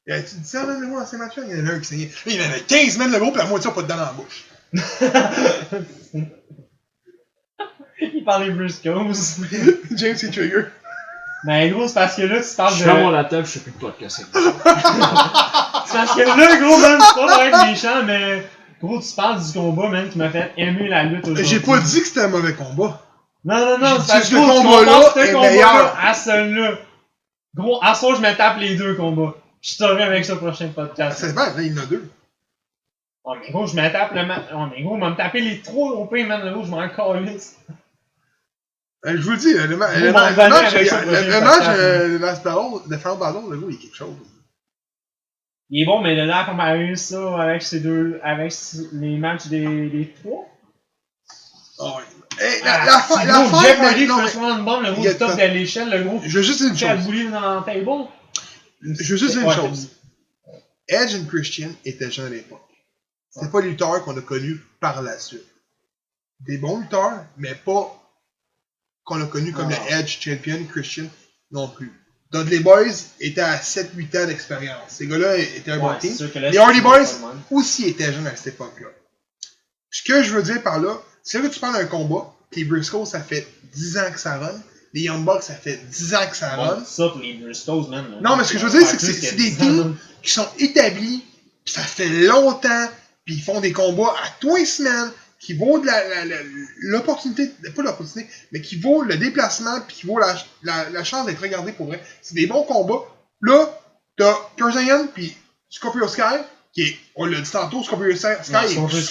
[SPEAKER 1] ouais. Tu dis ça, même, le gros, dans ces matchs-là, il y en a un qui saignait. Là, il y en avait 15 même le gros, puis la moitié n'a pas de dents dans la bouche.
[SPEAKER 2] Il parlait Briscoes.
[SPEAKER 1] James et Trigger.
[SPEAKER 2] Mais gros, c'est parce que là, tu parles
[SPEAKER 3] Je
[SPEAKER 2] de.
[SPEAKER 3] ferme la table, je fais plus de podcast avec vous.
[SPEAKER 2] C'est parce que là, gros, même, c'est pas pour être méchant, mais. Gros, tu parles du combat, même, qui m'a fait aimer la lutte aujourd'hui.
[SPEAKER 1] J'ai pas dit que c'était un mauvais combat.
[SPEAKER 2] Non,
[SPEAKER 1] J'ai
[SPEAKER 2] c'est parce
[SPEAKER 1] dit
[SPEAKER 2] que
[SPEAKER 1] ce
[SPEAKER 2] gros, tu
[SPEAKER 1] combat-là
[SPEAKER 2] compares ce
[SPEAKER 1] est
[SPEAKER 2] combat-là
[SPEAKER 1] meilleur.
[SPEAKER 2] à celui-là. Gros, à ça, je me tape les deux combats. Je t'aurai avec ce prochain podcast.
[SPEAKER 1] C'est bien, là, il y en a deux.
[SPEAKER 2] Oh, mais gros, je me tape le match. Oh, mais gros, on va me taper les trois au pays, man. Gros, je m'en calisse.
[SPEAKER 1] Je vous le dis, le
[SPEAKER 2] Vous
[SPEAKER 1] match,
[SPEAKER 2] m'en revenez avec ça,
[SPEAKER 1] le
[SPEAKER 2] prochain
[SPEAKER 1] match,
[SPEAKER 2] podcast.
[SPEAKER 1] le Last Battle, de Final Battle, le gros, il y a quelque chose.
[SPEAKER 2] Il est bon, mais de là à comparer ça avec ces deux. Avec les matchs des trois.
[SPEAKER 1] Oh, ouais. Hey,
[SPEAKER 2] Ah,
[SPEAKER 1] la
[SPEAKER 2] c'est
[SPEAKER 1] fin,
[SPEAKER 2] gros, Jeff
[SPEAKER 1] mais
[SPEAKER 2] Hardy,
[SPEAKER 1] non, mais
[SPEAKER 2] First Round Bomb, le gros
[SPEAKER 1] il y a
[SPEAKER 2] du top
[SPEAKER 1] pas-
[SPEAKER 2] de l'échelle, le gros
[SPEAKER 1] je veux juste dire une
[SPEAKER 2] fait
[SPEAKER 1] chose.
[SPEAKER 2] bouler dans le table.
[SPEAKER 1] Je veux juste dire une
[SPEAKER 2] Ouais,
[SPEAKER 1] chose. Edge et Christian étaient jeunes à l'époque. C'était pas les lutteurs qu'on a connus par la suite. Des bons lutteurs, mais pas qu'on a connus comme le Edge Champion, Christian non plus. Dudley Boys étaient à 7-8 ans d'expérience. Ces gars-là étaient un bon team. Les Hardy Boys aussi étaient jeunes à cette époque-là. Ce que je veux dire par là, c'est que tu parles d'un combat, les Briscoes, ça fait 10 ans que ça run. Les Young Bucks, ça fait 10 ans que ça run.
[SPEAKER 2] Ça pour les Briscoes, man.
[SPEAKER 1] Non, mais ce que je veux dire, c'est que c'est des teams qui sont établis, pis ça fait longtemps, puis ils font des combats à tous les semaines, qui vaut de l'opportunité, pas l'opportunité, mais qui vaut le déplacement, puis qui vaut la chance d'être regardé pour vrai. C'est des bons combats. Là, t'as Kazarian, puis Scorpio Sky, qui est, on l'a dit tantôt, Scorpio Sky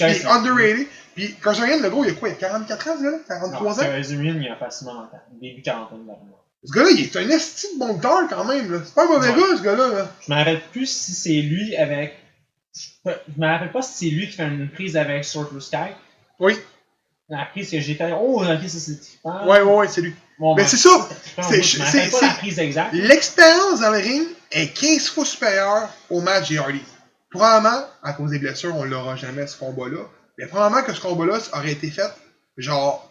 [SPEAKER 1] est underrated. Puis Kazarian, le gros, il a quoi? Il a 44 ans, ce gars-là? 43 ans?
[SPEAKER 2] Kazarian, il a facilement début 40 ans.
[SPEAKER 1] Ce gars-là, il est un esti de bon lutteur quand même. Là. C'est pas un mauvais gars, ce gars-là. Là.
[SPEAKER 2] Je me rappelle plus si c'est lui avec. Je me rappelle pas si c'est lui qui fait une prise avec Scorpio Sky.
[SPEAKER 1] Oui.
[SPEAKER 2] La prise que j'ai fait. Oh, ok, ça c'est trippant.
[SPEAKER 1] Ouais, c'est lui.
[SPEAKER 2] Bon,
[SPEAKER 1] mais c'est ça.
[SPEAKER 2] C'est pas la prise exacte.
[SPEAKER 1] L'expérience dans le ring est 15 fois supérieure au match des Hardy. Probablement, à cause des blessures, on l'aura jamais ce combat-là. Mais probablement que ce combat-là aurait été fait, genre,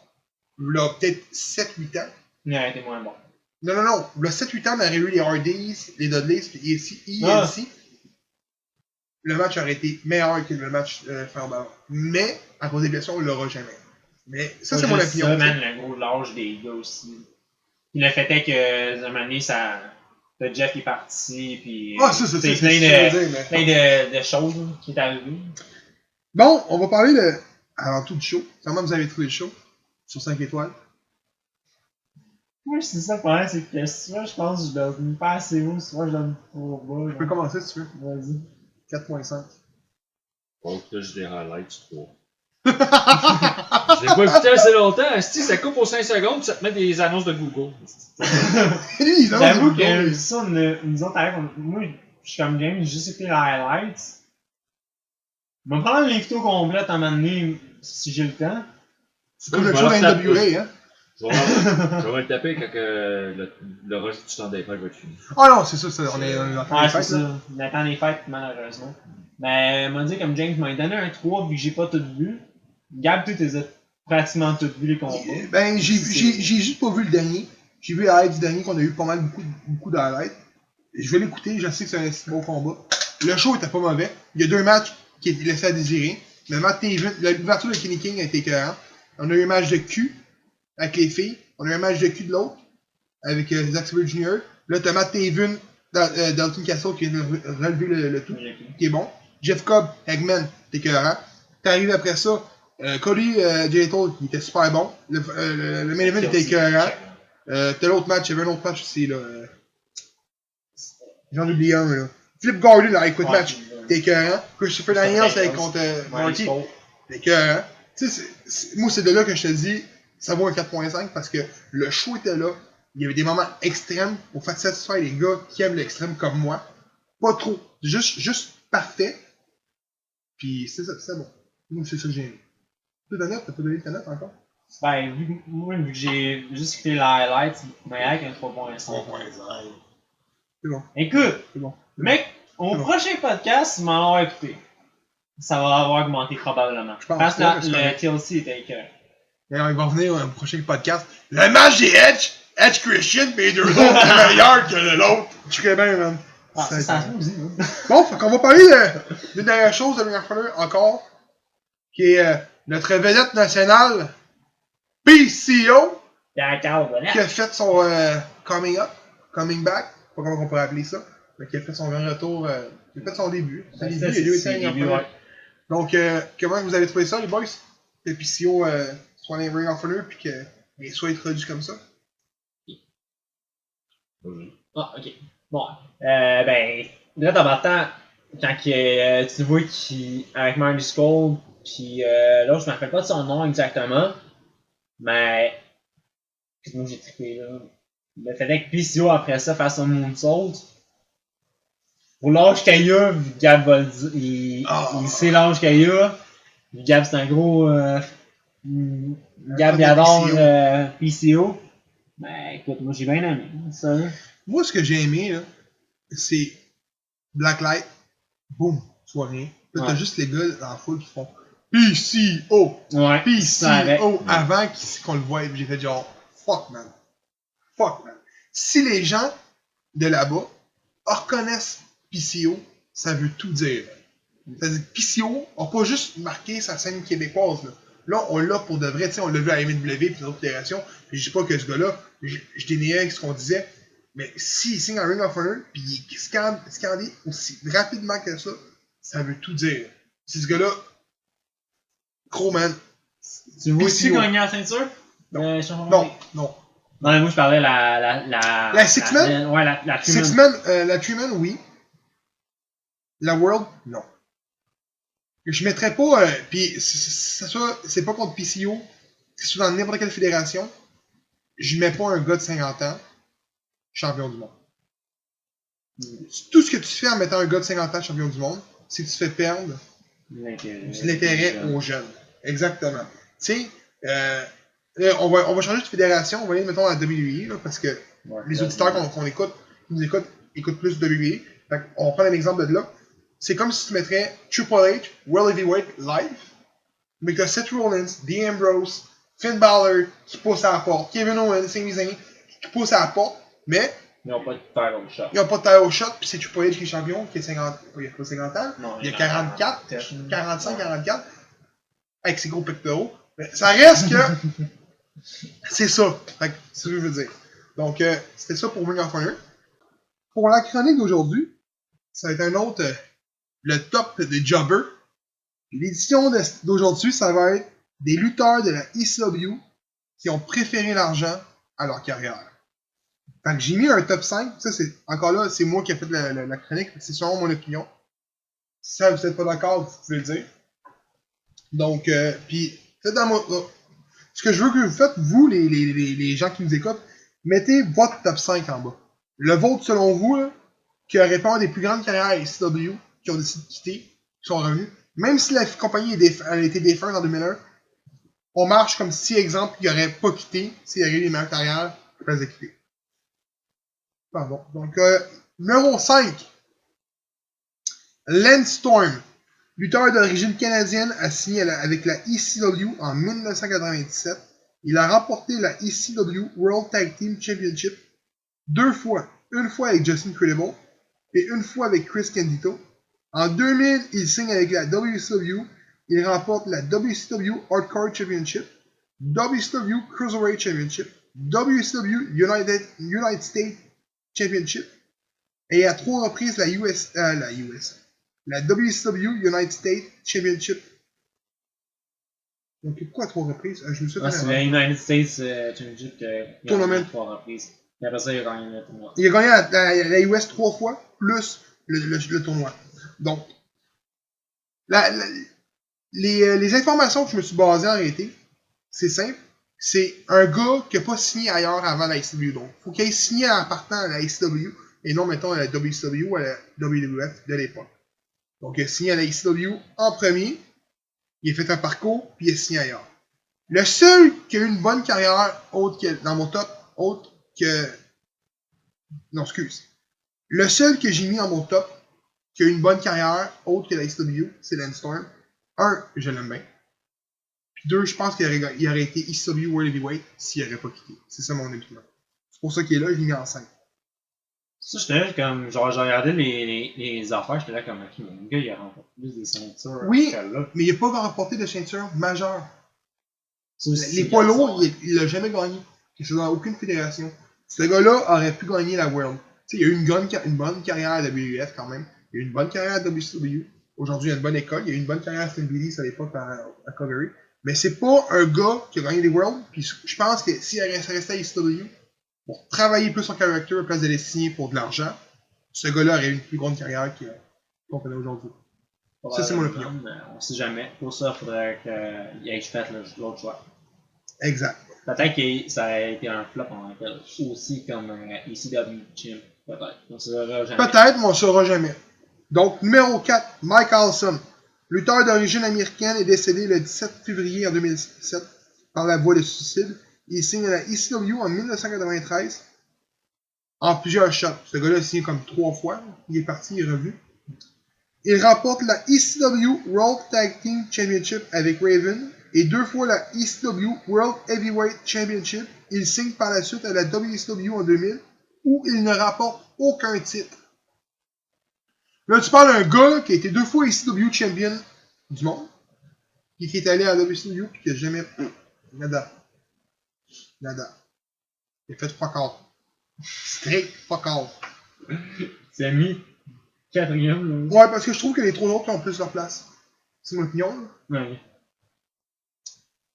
[SPEAKER 1] là, peut-être 7-8 ans.
[SPEAKER 2] Il aurait été moins bon.
[SPEAKER 1] Non. Là, 7-8 ans, on aurait eu les Hardys, les Dudleys, puis ENC. Le match aurait été meilleur que le match faire d'avant. Mais, à cause des blessures, on l'aura jamais. Mais ça, c'est mon opinion.
[SPEAKER 2] Ça, man, le gros lâche des gars aussi. Puis le fait est que, à un moment donné, ça... Le Jeff qui est parti, puis...
[SPEAKER 1] Ah, ça, c'est
[SPEAKER 2] plein de choses qui est arrivé.
[SPEAKER 1] Bon, on va parler avant tout du show. Comment vous avez trouvé le show? Sur 5 étoiles?
[SPEAKER 2] Moi, c'est ça le problème, c'est que soit je pense que je donne pas assez haut, soit je donne trop bas.
[SPEAKER 1] Je peux commencer si tu veux.
[SPEAKER 2] Vas-y.
[SPEAKER 1] 4.5.
[SPEAKER 3] Bon, là, j'ai des highlights, 3. Je l'ai pas écouté assez longtemps. Si ça coupe aux 5 secondes, ça te met des annonces de Google.
[SPEAKER 2] J'avoue que ça, nous autres, moi, je suis comme James, j'ai juste écouté les highlights. Je vais prendre l'invité au complet à un moment donné, si j'ai le temps.
[SPEAKER 1] C'est comme le show d'NWA, hein?
[SPEAKER 3] Je vais le taper quand le rush du temps des fêtes va être fini.
[SPEAKER 1] Ah non, c'est ça, on est en
[SPEAKER 2] temps des fêtes. On attend les fêtes, malheureusement. Mais, m'a dit, comme James m'a donné un 3 vu que j'ai pas tout vu. Gab, tu t'es pratiquement tout vu les combats.
[SPEAKER 1] Ben, j'ai juste pas vu le dernier. J'ai vu les highlights du dernier qu'on a eu pas mal beaucoup de highlights. Je vais l'écouter, je sais que c'est un si bon combat. Le show était pas mauvais. Il y a 2 matchs qui étaient laissés à désirer. Le match l'ouverture de Kenny King a été écœurante. On a eu un match de cul avec les filles. On a eu un match de cul de l'autre avec Zack Sabre Jr. Là, t'as Matt Taven, Dalton Castle qui a relevé le tout, qui est bon. Jeff Cobb, Eggman, t'es écœurant. T'arrives après ça, Cody J-Toll, qui était super bon. Le main event était écœurant. T'as l'autre match, il y avait un autre match aussi, là. J'en oublie un, là. Flip Gordon, là, avec Quit Match, t'es écœurant. Christopher Daniels avec contre Marty, t'es écœurant. Tu sais, moi, c'est de là que je te dis, ça vaut un 4.5 parce que le show était là. Il y avait des moments extrêmes pour faire satisfaire les gars qui aiment l'extrême comme moi. Pas trop. Juste parfait. Puis c'est ça, c'est bon. Moi, c'est ça que j'ai aimé. Toi, Daniel, t'as pas donné ta note encore?
[SPEAKER 2] Ben, vu que j'ai juste écouté les highlights, mais avec un 3.5.
[SPEAKER 1] C'est bon.
[SPEAKER 2] Écoute,
[SPEAKER 1] c'est bon.
[SPEAKER 2] Mec, au prochain podcast, tu m'en vas écouter. Ça va avoir augmenté probablement. Je pense que le TLC était écœurant.
[SPEAKER 1] Il va revenir au prochain podcast. Le match des Edge Christian, mais les deux autres sont meilleurs que l'autre. Tu serais bien, man.
[SPEAKER 2] Ah, c'est ça aussi, hein.
[SPEAKER 1] Bon, fait qu'on va parler d'une dernière chose de Ring of Honor encore, qui est notre vedette nationale, PCO, qui a fait son coming back, pas comment on pourrait appeler ça, mais qui a fait son grand retour, qui a fait son début. C'est le début, il y a eu ouais. Donc, comment vous avez trouvé ça, les boys? Que PCO soit dans Ring of Honor, puis qu'il soit introduit comme ça?
[SPEAKER 2] Ah, ok. Bon, ben, là, dans ma temps, quand tu vois avec Marty Scurll, puis là, je me rappelle pas de son nom exactement, mais, moi j'ai trippé, là. Le fait que PCO, après ça, fasse son moonsault, pour l'âge qu'il y a, Gab va le dire, il sait l'âge qu'il y a, Gab c'est un gros, Gab il adore PCO, ben, écoute, moi j'ai bien aimé, ça.
[SPEAKER 1] Moi, ce que j'ai aimé, là, c'est Blacklight, boum, tu vois rien. Là, t'as
[SPEAKER 2] Ouais.
[SPEAKER 1] juste les gars dans la foule qui font PCO,
[SPEAKER 2] Ouais. Ça avait-
[SPEAKER 1] PCO, avant qu'on le voie. J'ai fait genre, fuck man. Fuck man. Si les gens de là-bas reconnaissent PCO, ça veut tout dire. C'est-à-dire que PCO n'a pas juste marqué sa scène québécoise. Là on l'a pour de vrai. On l'a vu à MLW et d'autres fédérations. Puis je dis pas que ce gars-là, je déniais avec ce qu'on disait. Mais s'il signe un Ring of Honor, puis il scandé aussi rapidement que ça veut tout dire. C'est ce gars-là, gros man.
[SPEAKER 2] Tu vois-tu
[SPEAKER 1] PCO.
[SPEAKER 2] gagner la ceinture?
[SPEAKER 1] Non.
[SPEAKER 2] Champion
[SPEAKER 1] Non,
[SPEAKER 2] mondial?
[SPEAKER 1] non.
[SPEAKER 2] Non, mais moi je parlais la
[SPEAKER 1] Six-Man?
[SPEAKER 2] Ouais, la
[SPEAKER 1] Six-Man, la Three-Man, oui. La World, non. Je mettrais pas. Puis, c'est pas contre PCO. C'est dans n'importe quelle fédération. Je mets pas un gars de 50 ans champion du monde. Tout ce que tu fais en mettant un gars de 50 ans champion du monde, c'est que tu fais perdre l'intérêt aux jeunes. Exactement. Tu sais, on va changer de fédération. On va aller, mettons, à WWE, là, parce que les auditeurs qu'on écoute, qui nous écoutent plus WWE. Fait on prend un exemple de là. C'est comme si tu mettrais Triple H, World Heavyweight live, mais que Seth Rollins, Dean Ambrose, Finn Balor qui pousse à la porte, Kevin Owens, Sami Zayn qui pousse à la porte, mais
[SPEAKER 2] Ils n'ont pas de title shot.
[SPEAKER 1] ils n'ont pas de title shot, puis c'est Triple H qui est champion, qui a 50, il a pas 50 ans,
[SPEAKER 2] Non,
[SPEAKER 1] il a 44,
[SPEAKER 2] 40.
[SPEAKER 1] 45, 44, avec ses gros pectoraux. Mais ça reste que c'est ça. Fait que, c'est ce que je veux dire. Donc, c'était ça pour Ring of Honor. Pour la chronique d'aujourd'hui, ça va être un autre, le top des jobbers. L'édition d'aujourd'hui, ça va être des lutteurs de la ECW qui ont préféré l'argent à leur carrière. Fait que j'ai mis un top 5. Ça, c'est, encore là, c'est moi qui ai fait la chronique. C'est sûrement mon opinion. Si ça, vous n'êtes pas d'accord, vous pouvez le dire. Donc, puis, faites dans ce que je veux que vous faites, vous, les gens qui nous écoutent, mettez votre top 5 en bas. Le vôtre, selon vous, là, qui aurait pas des plus grandes carrières à ECW, qui ont décidé de quitter, qui sont revenus. Même si la compagnie a été défunte en 2001, on marche comme si, exemple, il n'aurait pas quitté, s'il y avait eu les meilleures carrières, il aurait quitté. Pardon. Donc, numéro 5. Lance Storm, lutteur d'origine canadienne, a signé avec la ECW en 1997. Il a remporté la ECW World Tag Team Championship 2 fois. Une fois avec Justin Credible et une fois avec Chris Candido. En 2000, il signe avec la WCW. Il remporte la WCW Hardcore Championship, WCW Cruiserweight Championship, WCW United States Championship et à 3 reprises la WCW United States Championship. Donc pourquoi à 3 reprises? Je me suis fait
[SPEAKER 2] c'est le United States Championship
[SPEAKER 1] Tournament.
[SPEAKER 2] 3 reprises. Et après ça, il a gagné le tournoi.
[SPEAKER 1] Il a gagné la US 3 fois, plus le tournoi. Donc, les informations que je me suis basé en réalité, c'est simple. C'est un gars qui n'a pas signé ailleurs avant la ICW. Donc, il faut qu'il ait signé en partant à la ICW et non, mettons, à la WCW ou à la WWF de l'époque. Donc, il a signé à la ICW en premier, il a fait un parcours, puis il a signé ailleurs. Le seul qui a eu une bonne carrière, autre que dans mon top, autre que. Non, excuse. Le seul que j'ai mis dans mon top, qui a eu une bonne carrière, autre que la ICW, c'est Lance Storm. Un, je l'aime bien. Puis deux, je pense qu'il aurait été ECW World Heavyweight s'il n'aurait pas quitté. C'est ça mon opinion. C'est pour ça qu'il est là, je l'ai mis en 5.
[SPEAKER 2] Ça, j'étais là comme. Genre, j'ai regardé les affaires, j'étais là comme. Ok, mais le gars, il a remporté plus des ceintures.
[SPEAKER 1] Oui,
[SPEAKER 2] là.
[SPEAKER 1] mais il n'a pas remporté de ceinture majeure.
[SPEAKER 2] Aussi,
[SPEAKER 1] Les poids lourds, il l'a jamais gagné. C'est dans aucune fédération. Ce gars-là aurait pu gagner la World. Tu sais, il a eu une bonne carrière à WWF quand même. Il a eu une bonne carrière à WCW. Aujourd'hui, il a une bonne école. Il a eu une bonne carrière à St. Billy's à l'époque à Calgary. Mais c'est pas un gars qui a gagné les Worlds. Puis je pense que s'il restait à ECW, pour travailler plus son caractère à place de les signer pour de l'argent, ce gars-là aurait eu une plus grande carrière qu'on connaît aujourd'hui. Ça, c'est mon opinion.
[SPEAKER 2] On sait jamais. Pour ça, il faudrait qu'il ait fait l'autre choix.
[SPEAKER 1] Exact.
[SPEAKER 2] Peut-être que ça a été un flop en tant que aussi comme ECW Champ. Peut-être. On ne saura jamais.
[SPEAKER 1] Peut-être, mais on ne saura jamais. Donc, numéro 4, Mike Awesome. Lutteur d'origine américaine est décédé le 17 février en 2007 par la voie de suicide. Il signe à la ECW en 1993 en plusieurs shots. Ce gars-là a signé comme 3 fois. Il est parti, il est revenu. Il remporte la ECW World Tag Team Championship avec Raven et 2 fois la ECW World Heavyweight Championship. Il signe par la suite à la WCW en 2000 où il ne rapporte aucun titre. Là, tu parles d'un gars qui a été 2 fois ECW Champion du monde, puis qui est allé à la WCW et qui a jamais... Nada. Il a fait fuck all. Straight fuck all.
[SPEAKER 2] C'est mis 4ème, là.
[SPEAKER 1] Ouais, parce que je trouve que les 3 autres ont plus leur place. C'est mon opinion, là.
[SPEAKER 2] Ouais.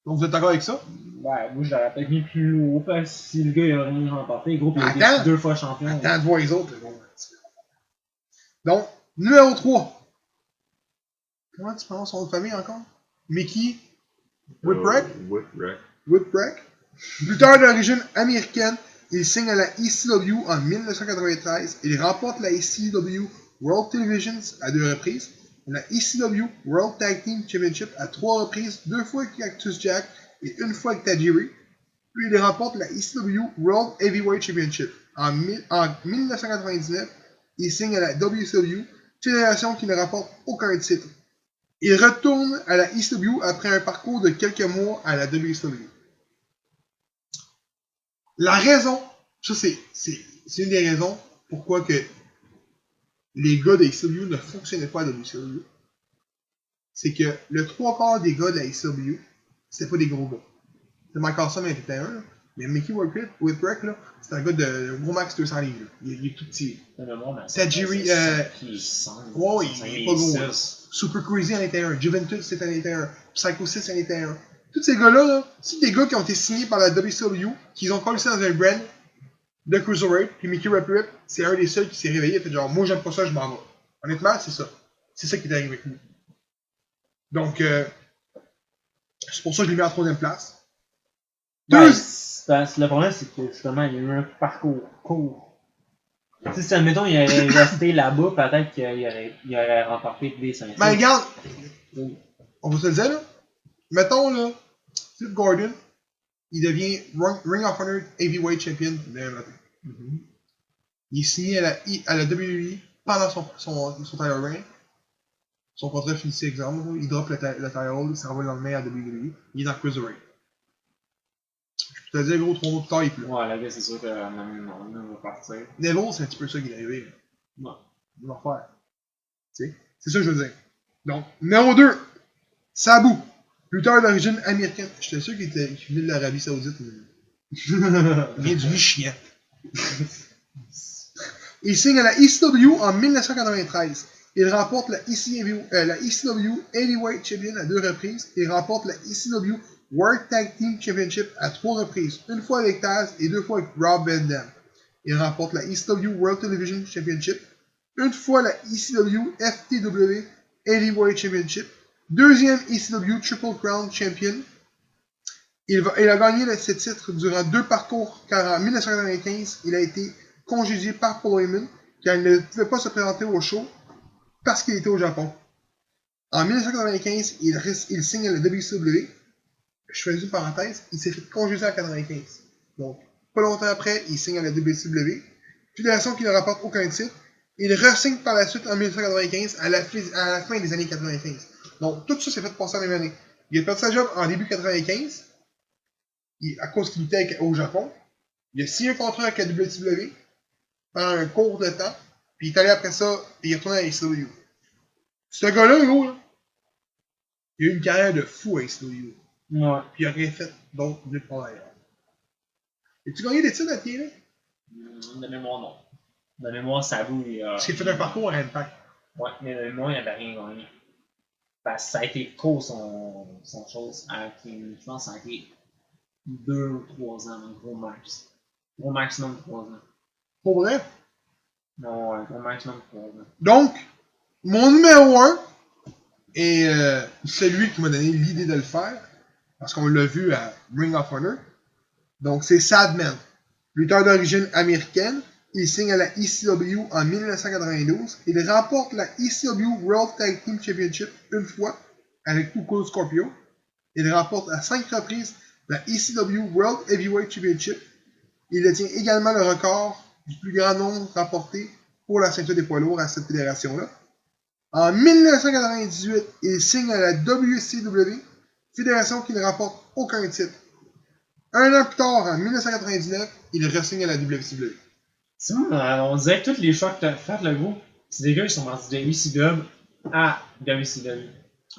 [SPEAKER 1] Donc vous êtes d'accord avec ça?
[SPEAKER 2] Ouais, moi j'aurais peut-être mis plus haut, parce que si le gars il a rien remporté, gros, pis il a
[SPEAKER 1] Attends.
[SPEAKER 2] été 2 fois champion.
[SPEAKER 1] Attends de voir les autres. Donc, numéro 3. Comment tu prononces son nom de famille encore? Mickey Whipwreck? Whipwreck. Lutteur d'origine américaine, il signe à la ECW en 1993. Il remporte la ECW World Television à 2 reprises, la ECW World Tag Team Championship à 3 reprises, 2 fois avec Cactus Jack et 1 fois avec Tajiri. Puis il remporte la ECW World Heavyweight Championship. En 1999, il signe à la WCW, fédération qui ne remporte aucun titre. Il retourne à la ECW après un parcours de quelques mois à la WCW. La raison, ça c'est une des raisons pourquoi que les gars de la ECW ne fonctionnaient pas à la WCW. C'est que le 3/4 des gars de la ECW, c'était pas des gros gars. C'est Mike Awesome en était un, mais Mickey Whipwreck, là, c'est un gars de gros max 200 livres. Il est tout petit. Tajiri, ouais, il est pas gros. Super Crazy en était un, Juventus c'était en était un, Psycho 6 en était un. Tous ces gars-là, là, c'est des gars qui ont été signés par la WCW, qui ont collé ça dans un brand de Cruiserweight, puis Mickey Whipwreck, c'est un des seuls qui s'est réveillé et fait genre, moi j'aime pas ça, je m'en vais. Honnêtement, c'est ça. C'est ça qui est arrivé avec lui. Donc, c'est pour ça que je l'ai mis en 3ème place.
[SPEAKER 2] Ouais, le problème, c'est que justement, il y a eu un parcours court. Tu sais, admettons, il aurait resté là-bas, peut-être qu'il aurait remporté des 5.
[SPEAKER 1] Mais regarde, on va se le dire, là. Mettons, là, Flip Gordon, il devient Ring of Honor Heavyweight Champion demain matin. Il est signé à la WWE pendant son title reign. Son contrat finissait exemple, il drop le title, il s'en va le lendemain à WWE. Il est dans Cruiserweight. Je peux te dire, gros, 3 mois plus tard, il pleut.
[SPEAKER 2] Ouais, la gars, c'est sûr que on va partir.
[SPEAKER 1] Neville, c'est un petit peu ça qui est arrivé.
[SPEAKER 2] Ouais.
[SPEAKER 1] Il va refaire. Tu sais, c'est ça que je veux dire. Donc, numéro 2, Sabu. Lutteur d'origine américaine. J'étais sûr qu'il venait de l'Arabie Saoudite. Il vient du Michigan. Il signe à la ECW en 1993. Il remporte la ECW Heavyweight Champion à 2 reprises. Il remporte la ECW World Tag Team Championship à 3 reprises. 1 fois avec Taz et 2 fois avec Rob Van Dam. Il remporte la ECW World Television Championship. 1 fois la ECW FTW Heavyweight Championship. 2e ECW Triple Crown Champion. Il a gagné ce titre durant 2 parcours car en 1995, il a été congédié par Paul Heyman car il ne pouvait pas se présenter au show parce qu'il était au Japon. En 1995, il signe à la WCW. Je fais une parenthèse, il s'est fait congédier en 1995. Donc, pas longtemps après, il signe à la WCW. Fédération qui ne rapporte aucun titre. Il re-signe par la suite en 1995 à la fin des années 95. Donc, tout ça s'est fait passer en même année. Il a perdu sa job en début 95, à cause qu'il était au Japon. Il a signé un contrat avec la WCW pendant un court de temps, puis il est allé après ça, et il est retourné à AEW. Ce gars-là, gros, là, il a eu une carrière de fou à AEW.
[SPEAKER 2] Ouais.
[SPEAKER 1] Puis il a rien fait d'autre nulle part ailleurs. As-tu gagné des titres à TNA?
[SPEAKER 2] De mémoire, non. De mémoire, Sabu, il a...
[SPEAKER 1] Parce qu'il a fait un parcours à Impact.
[SPEAKER 2] Ouais, mais de mémoire, il n'avait rien gagné. Parce que ça a été court son chose. Je pense que ça a été 2 ou 3 ans, gros max. Gros maximum 3 ans.
[SPEAKER 1] Pour vrai?
[SPEAKER 2] Non, ouais, gros maximum 3 ans.
[SPEAKER 1] Donc, mon numéro 1 est celui qui m'a donné l'idée de le faire. Parce qu'on l'a vu à Ring of Honor. Donc, c'est Sadman. Lutteur d'origine américaine. Il signe à la ECW en 1992. Il remporte la ECW World Tag Team Championship 1 fois avec Tuco Scorpio. Il remporte à 5 reprises la ECW World Heavyweight Championship. Il détient également le record du plus grand nombre remporté pour la ceinture des poids lourds à cette fédération-là. En 1998, il signe à la WCW, fédération qui ne remporte aucun titre. Un an plus tard, en 1999, il re-signe à la WCW.
[SPEAKER 2] C'est bon, on dirait que tous les choix que t'as fait, le gros, c'est des gars qui sont partis de ECW à WCW.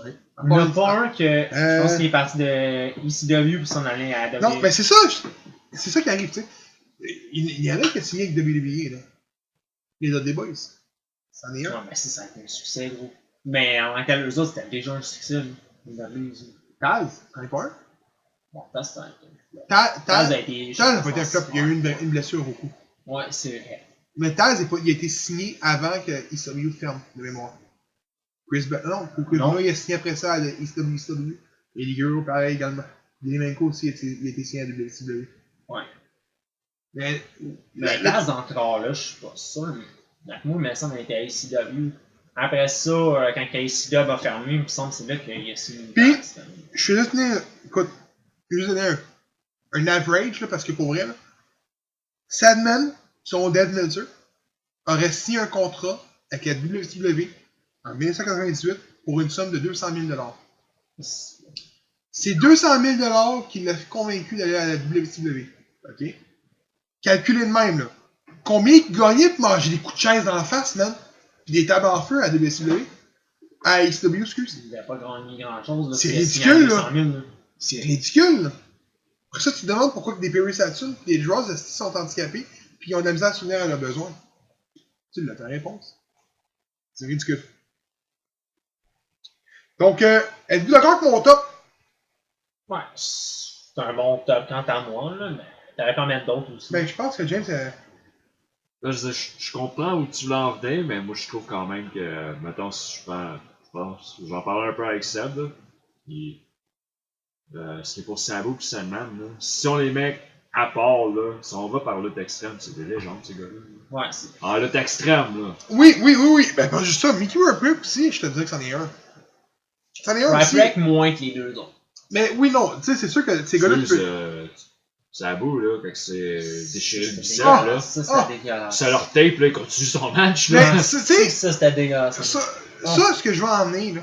[SPEAKER 1] Ouais.
[SPEAKER 2] Il n'y en a pas un que je pense qu'il est parti de ECW pour s'en aller à WWE.
[SPEAKER 1] Non, mais c'est ça qui arrive, tu sais. Il y en a qui a signé avec WWE, là. Les Dudley Boys. C'en est un.
[SPEAKER 2] Non, mais ça a été un succès, gros. Mais en tant qu'eux autres, c'était déjà un succès, là. Les Dudley,
[SPEAKER 1] Taz, t'en es pas un?
[SPEAKER 2] bon, Taz, ça a été
[SPEAKER 1] Taz
[SPEAKER 2] a été.
[SPEAKER 1] n'a pas été un flop, il y a eu une blessure au cou.
[SPEAKER 2] Ouais, c'est vrai.
[SPEAKER 1] Mais Taz, il a été signé avant que ECW ferme, de mémoire. Chris Benoit, il a signé après ça à ECW. Et Ligero, pareil également. Delimenko aussi, il a été signé à WCW.
[SPEAKER 2] Ouais.
[SPEAKER 1] Mais
[SPEAKER 2] Taz, encore là, je suis pas sûr, mais moi, il me semble qu'il était à ECW. Après ça, quand ECW a fermé, il me semble que c'est là qu'il a signé.
[SPEAKER 1] Puis, je vais juste donner un average, là, parce que pour vrai, là, Sadman, son Dave Meltzer, aurait signé un contrat avec la WCW en 1998 pour une somme de 200 000 $. C'est 200 000 $ qui l'a convaincu d'aller à la WCW. OK? Calculez de même, là. Combien il gagnait pour manger des coups de chaise dans la face, man? Puis des tables en feu à la WCW? À XW, excuse.
[SPEAKER 2] Il n'a pas gagné grand-chose.
[SPEAKER 1] C'est ridicule, là. C'est ridicule, là. Après ça, tu te demandes pourquoi que des Perry Saturn et des Draws sont handicapés puis ils ont de la misère à souvenir à leurs besoins. Tu l'as ta réponse. C'est ridicule. Donc, êtes-vous d'accord avec mon top?
[SPEAKER 2] Ouais, c'est un bon top quant à moi, là, mais t'aurais pas mettre d'autres aussi.
[SPEAKER 1] Ben, je pense que James.
[SPEAKER 3] Là, je comprends où tu l'en venais, mais moi, je trouve quand même que, mettons, si je pense, j'en parlais un peu avec Seb, là, c'est pour Sabu et Sandman, là. Si on les met à part, là, si on va par lutte extrême, c'est des légendes, ces gars-là.
[SPEAKER 2] Ouais, c'est.
[SPEAKER 3] En lutte extrême, là.
[SPEAKER 1] Oui. Ben, pas juste ça. Mickey Rourke aussi, je te dirais que c'en est un. C'en est un aussi.
[SPEAKER 2] Rourke moins que les deux autres.
[SPEAKER 1] Mais oui, non, tu sais, c'est sûr que ces gars-là.
[SPEAKER 3] Sabu, là, quand c'est déchiré le bicep,
[SPEAKER 1] Ah,
[SPEAKER 3] là.
[SPEAKER 2] Ça, c'était dégueulasse.
[SPEAKER 3] Ça leur tape, là, il continue son match, là.
[SPEAKER 1] Mais, tu sais,
[SPEAKER 2] Ça, c'était dégueulasse.
[SPEAKER 1] ça, ce que je veux emmener, là,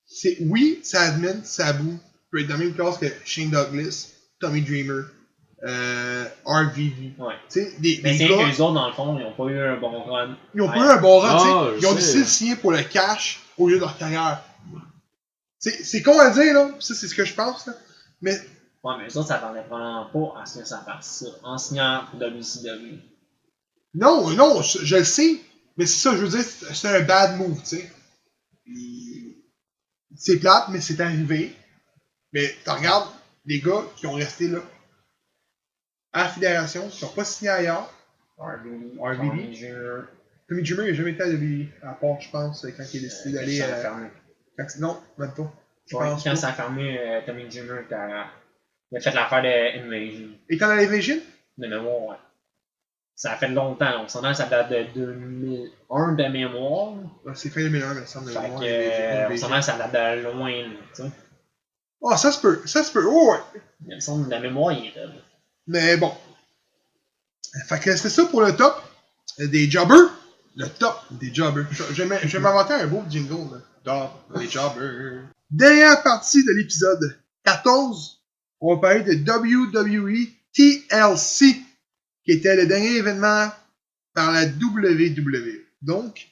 [SPEAKER 1] c'est oui, Sadman, Sabu peut être dans la même classe que Shane Douglas, Tommy Dreamer, RVD.
[SPEAKER 2] Ouais.
[SPEAKER 1] Tu sais, des
[SPEAKER 2] Mais c'est
[SPEAKER 1] gars,
[SPEAKER 2] que les autres, dans le fond, ils n'ont pas eu un bon run.
[SPEAKER 1] ils ont pas eu un bon rang,
[SPEAKER 3] Ah,
[SPEAKER 1] tu sais. Ils ont décidé de signer pour le cash au lieu de leur carrière. C'est con à dire, là. Ça, c'est ce que je pense, là. Mais
[SPEAKER 2] Ouais, mais les autres, ça s'attendait probablement pas à ce que ça fasse ça. En signant pour WCW.
[SPEAKER 1] non, je le sais. Mais c'est ça, je veux dire, c'est un bad move, tu sais. C'est plate, mais c'est arrivé. Mais tu regardes les gars qui ont resté là, à la fédération, qui n'ont pas signé ailleurs.
[SPEAKER 2] RVD.
[SPEAKER 1] RVD.
[SPEAKER 2] Jr.
[SPEAKER 1] Tommy Dreamer, il n'a jamais été à WWE, à part, je pense, quand il a décidé d'aller.
[SPEAKER 2] Ça a fermé.
[SPEAKER 1] Non, même pas. Je
[SPEAKER 2] Ouais,
[SPEAKER 1] pense
[SPEAKER 2] quand
[SPEAKER 1] pas.
[SPEAKER 2] ça a fermé, Tommy Jr. Il a fait l'affaire de Invasion.
[SPEAKER 1] Et t'en as Invasion?
[SPEAKER 2] De mémoire, ouais. Ça a fait longtemps. On s'en a, ça date de 2001 de mémoire.
[SPEAKER 1] C'est fin 2001, mais ça me
[SPEAKER 2] Fait
[SPEAKER 1] semble.
[SPEAKER 2] que, on s'en a, ça date de loin, là, tu sais.
[SPEAKER 1] Oh, ça se peut. Oh, ouais.
[SPEAKER 2] Il me semble que la mémoire, il était là.
[SPEAKER 1] Mais bon. Fait que c'était ça pour le top des jobbers. Le top des jobbers. Je vais m'inventer un beau jingle, là. Top des jobbers. Dernière partie de l'épisode 14, on va parler de WWE TLC, qui était le dernier événement par la WWE. Donc,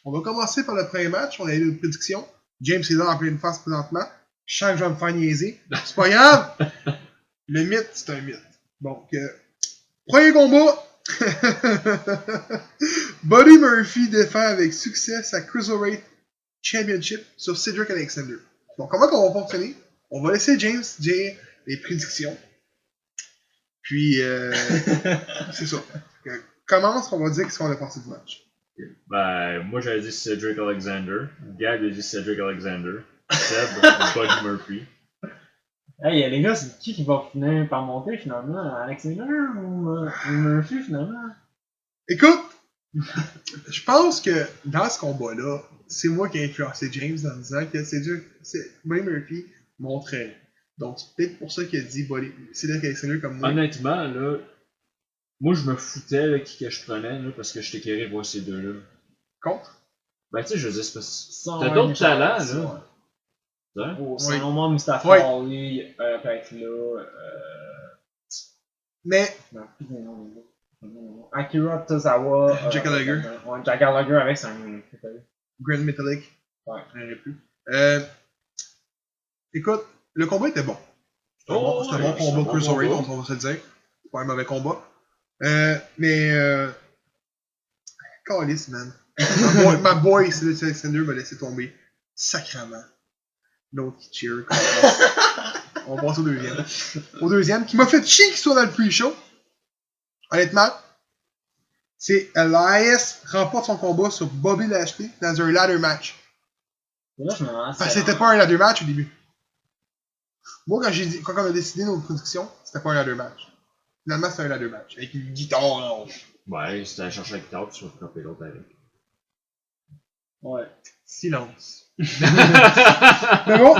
[SPEAKER 1] on va commencer par le premier match. On a eu une prédiction. James est là en pleine face présentement. Je sens que je vais me faire niaiser. C'est pas grave. Le mythe, c'est un mythe. Donc, premier combat. Buddy Murphy défend avec succès sa Cruiserweight Championship sur Cedric Alexander. Donc, comment on va fonctionner? On va laisser James dire les prédictions. Puis, c'est ça. Commence, on va dire qu'est-ce qu'on a pensé du match.
[SPEAKER 3] Ben, moi j'avais dit Cedric Alexander. Gab a dit Cedric Alexander. Seb, Buddy Murphy.
[SPEAKER 2] Hey, les gars, c'est qui va finir par monter finalement? Alexander ou Murphy finalement?
[SPEAKER 1] Écoute, je pense que dans ce combat-là, c'est moi qui ai influencé James en disant que Buddy Murphy montrait. Donc, c'est peut-être pour ça qu'il a dit Cedric Alexander comme moi.
[SPEAKER 3] Honnêtement, là, moi je me foutais là, qui que je prenais là, parce que j'étais carré voir ces deux-là.
[SPEAKER 1] Contre?
[SPEAKER 3] Ben, tu sais, je veux dire, c'est parce que
[SPEAKER 2] Sans
[SPEAKER 3] t'as
[SPEAKER 2] un
[SPEAKER 3] d'autres
[SPEAKER 2] méchant,
[SPEAKER 3] talents,
[SPEAKER 2] ça,
[SPEAKER 3] là. Hein?
[SPEAKER 2] Oh,
[SPEAKER 1] Oui.
[SPEAKER 2] selon moi, Mustafa
[SPEAKER 1] Oui.
[SPEAKER 2] Ali, peut être là.
[SPEAKER 1] Mais,
[SPEAKER 2] Non, plus des noms, les gars. Akira Tozawa.
[SPEAKER 1] Jack Gallagher.
[SPEAKER 2] Ouais, Jack Gallagher avec son.
[SPEAKER 1] Grand Metallic.
[SPEAKER 2] Ouais.
[SPEAKER 1] Je n'en ai plus. Écoute, le combat était bon. C'était un bon,
[SPEAKER 3] Oh,
[SPEAKER 1] c'était un
[SPEAKER 3] ouais,
[SPEAKER 1] bon
[SPEAKER 3] c'est un
[SPEAKER 1] combat
[SPEAKER 3] bon
[SPEAKER 1] Cruiserweight,
[SPEAKER 3] combat.
[SPEAKER 1] on va se le dire. C'est pas un mauvais combat. Mais, calice, man. Ma boy, Cedric Alexander m'a laissé tomber. Sacrement. L'autre qui cheer. On passe au deuxième. Au deuxième, qui m'a fait chier qu'il soit dans le pre-show. Honnêtement, c'est Elias remporte son combat sur Bobby Lashley dans un ladder match.
[SPEAKER 2] Là, je me demande.
[SPEAKER 1] Parce que c'était pas un ladder match au début. Moi, quand on a décidé nos productions, c'était pas un ladder match. Finalement, c'était un ladder match. Avec une guitare en haut.
[SPEAKER 3] Ouais, si t'allais chercher la guitare, tu vas frapper l'autre avec.
[SPEAKER 2] Ouais.
[SPEAKER 1] Silence. Mais bon,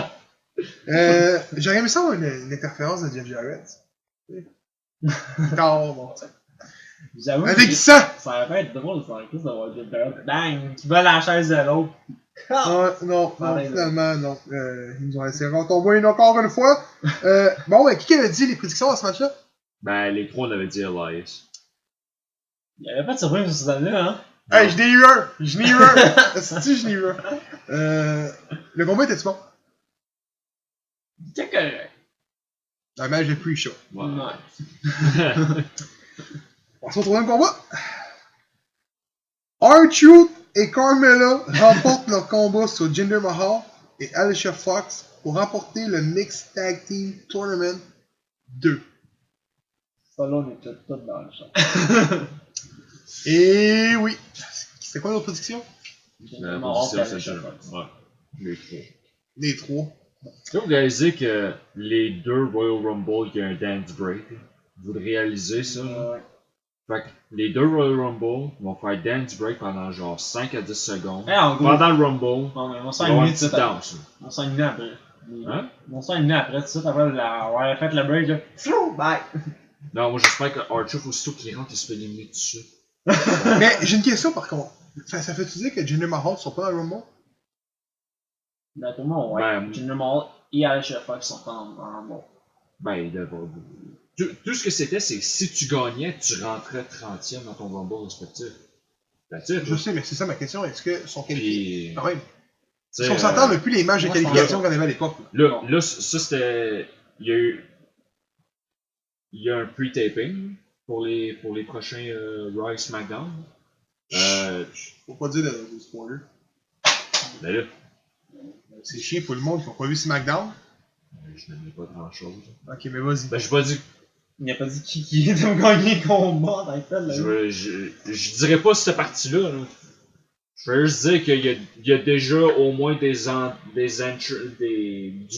[SPEAKER 1] j'aurais aimé ça avoir une interférence de Jeff Jarrett. Guitare, bon, ça.
[SPEAKER 2] J'avoue.
[SPEAKER 1] Avec
[SPEAKER 2] que
[SPEAKER 1] ça!
[SPEAKER 2] Ça va être drôle, ça, en plus, d'avoir des périodes. Bang! Tu vas la chaise de l'autre.
[SPEAKER 1] Non,
[SPEAKER 2] Pareil,
[SPEAKER 1] finalement, non. Ils nous ont laissé tomber encore une fois. Bon, qui avait dit les prédictions à ce match-là?
[SPEAKER 3] Ben, les trois, on avait dit Elias.
[SPEAKER 2] Il n'y avait pas de surprise sur celle-là, hein?
[SPEAKER 1] Hey, je n'ai eu un! Je n'ai eu un! Est-ce je n'ai eu un? Le combat était-tu bon?
[SPEAKER 2] C'était correct.
[SPEAKER 1] Un match de pre-show.
[SPEAKER 3] Ouais.
[SPEAKER 2] Ouais.
[SPEAKER 1] On se retrouve dans le combat. R-Truth et Carmella remportent leur combat sur Jinder Mahal et Alicia Fox pour remporter le Mixed Tag Team Tournament 2.
[SPEAKER 2] Ça, là, on était tous dans le champ.
[SPEAKER 1] Et oui. C'était quoi notre prédiction?
[SPEAKER 3] La
[SPEAKER 2] Mort,
[SPEAKER 3] position,
[SPEAKER 2] puis
[SPEAKER 3] c'est
[SPEAKER 2] Alicia
[SPEAKER 3] ça.
[SPEAKER 2] Fox.
[SPEAKER 3] Ouais. Les trois.
[SPEAKER 1] Les trois.
[SPEAKER 3] Est-ce que vous réalisez que les deux Royal Rumble, il y a un dance break? Vous le réalisez, ça? là?
[SPEAKER 2] Ouais.
[SPEAKER 3] Fait que les deux Royal Rumble vont faire dance break pendant genre 5 à 10 secondes.
[SPEAKER 2] Hey, en gros.
[SPEAKER 3] Pendant le Rumble,
[SPEAKER 2] Bon, mais on
[SPEAKER 3] il va y
[SPEAKER 2] s'en
[SPEAKER 3] avoir une
[SPEAKER 2] est
[SPEAKER 3] petite
[SPEAKER 2] tout après.
[SPEAKER 3] danse. là.
[SPEAKER 2] On s'en est après.
[SPEAKER 3] Hein?
[SPEAKER 2] On s'en est après, tout de suite après la. Ouais, fait le break, là. Slow, bye!
[SPEAKER 3] Non, moi j'espère que R-Truth, aussitôt qu'il rentre, il se fait éliminer tout de suite.
[SPEAKER 1] Mais j'ai une question par contre. Ça fait-tu dire que Jinder Mahal ne sont pas dans le Rumble?
[SPEAKER 2] D'après moi, ouais.
[SPEAKER 3] Ben,
[SPEAKER 2] Jinder Mahal et Alicia Fox sont pas en bon.
[SPEAKER 3] Ben, il devrait. Tout ce que c'était, c'est que si tu gagnais, tu rentrais 30e dans ton Rumble respectif.
[SPEAKER 1] Je sais, mais c'est ça ma question. Est-ce qu'ils sont qualifiés?
[SPEAKER 3] Puis,
[SPEAKER 1] Quand même.
[SPEAKER 3] tu
[SPEAKER 1] Si
[SPEAKER 3] sais,
[SPEAKER 1] on s'entend depuis les matchs de
[SPEAKER 2] moi, je
[SPEAKER 1] qualification
[SPEAKER 2] pense-
[SPEAKER 1] qu'on avait à l'époque.
[SPEAKER 3] là, ça c'était. Il y a un pre-taping pour les prochains Raw et SmackDown.
[SPEAKER 1] Faut pas dire de spoiler.
[SPEAKER 3] Ben là,
[SPEAKER 1] C'est chiant pour le monde qui n'a pas vu SmackDown.
[SPEAKER 3] je n'aimais pas grand chose.
[SPEAKER 1] Ok, mais vas-y.
[SPEAKER 3] Ben, j'ai pas dit.
[SPEAKER 2] Il n'a pas dit qui de gagner le combat dans le fait, là.
[SPEAKER 3] Je dirais pas cette partie-là. Là. Je veux juste dire qu'il y a déjà au moins du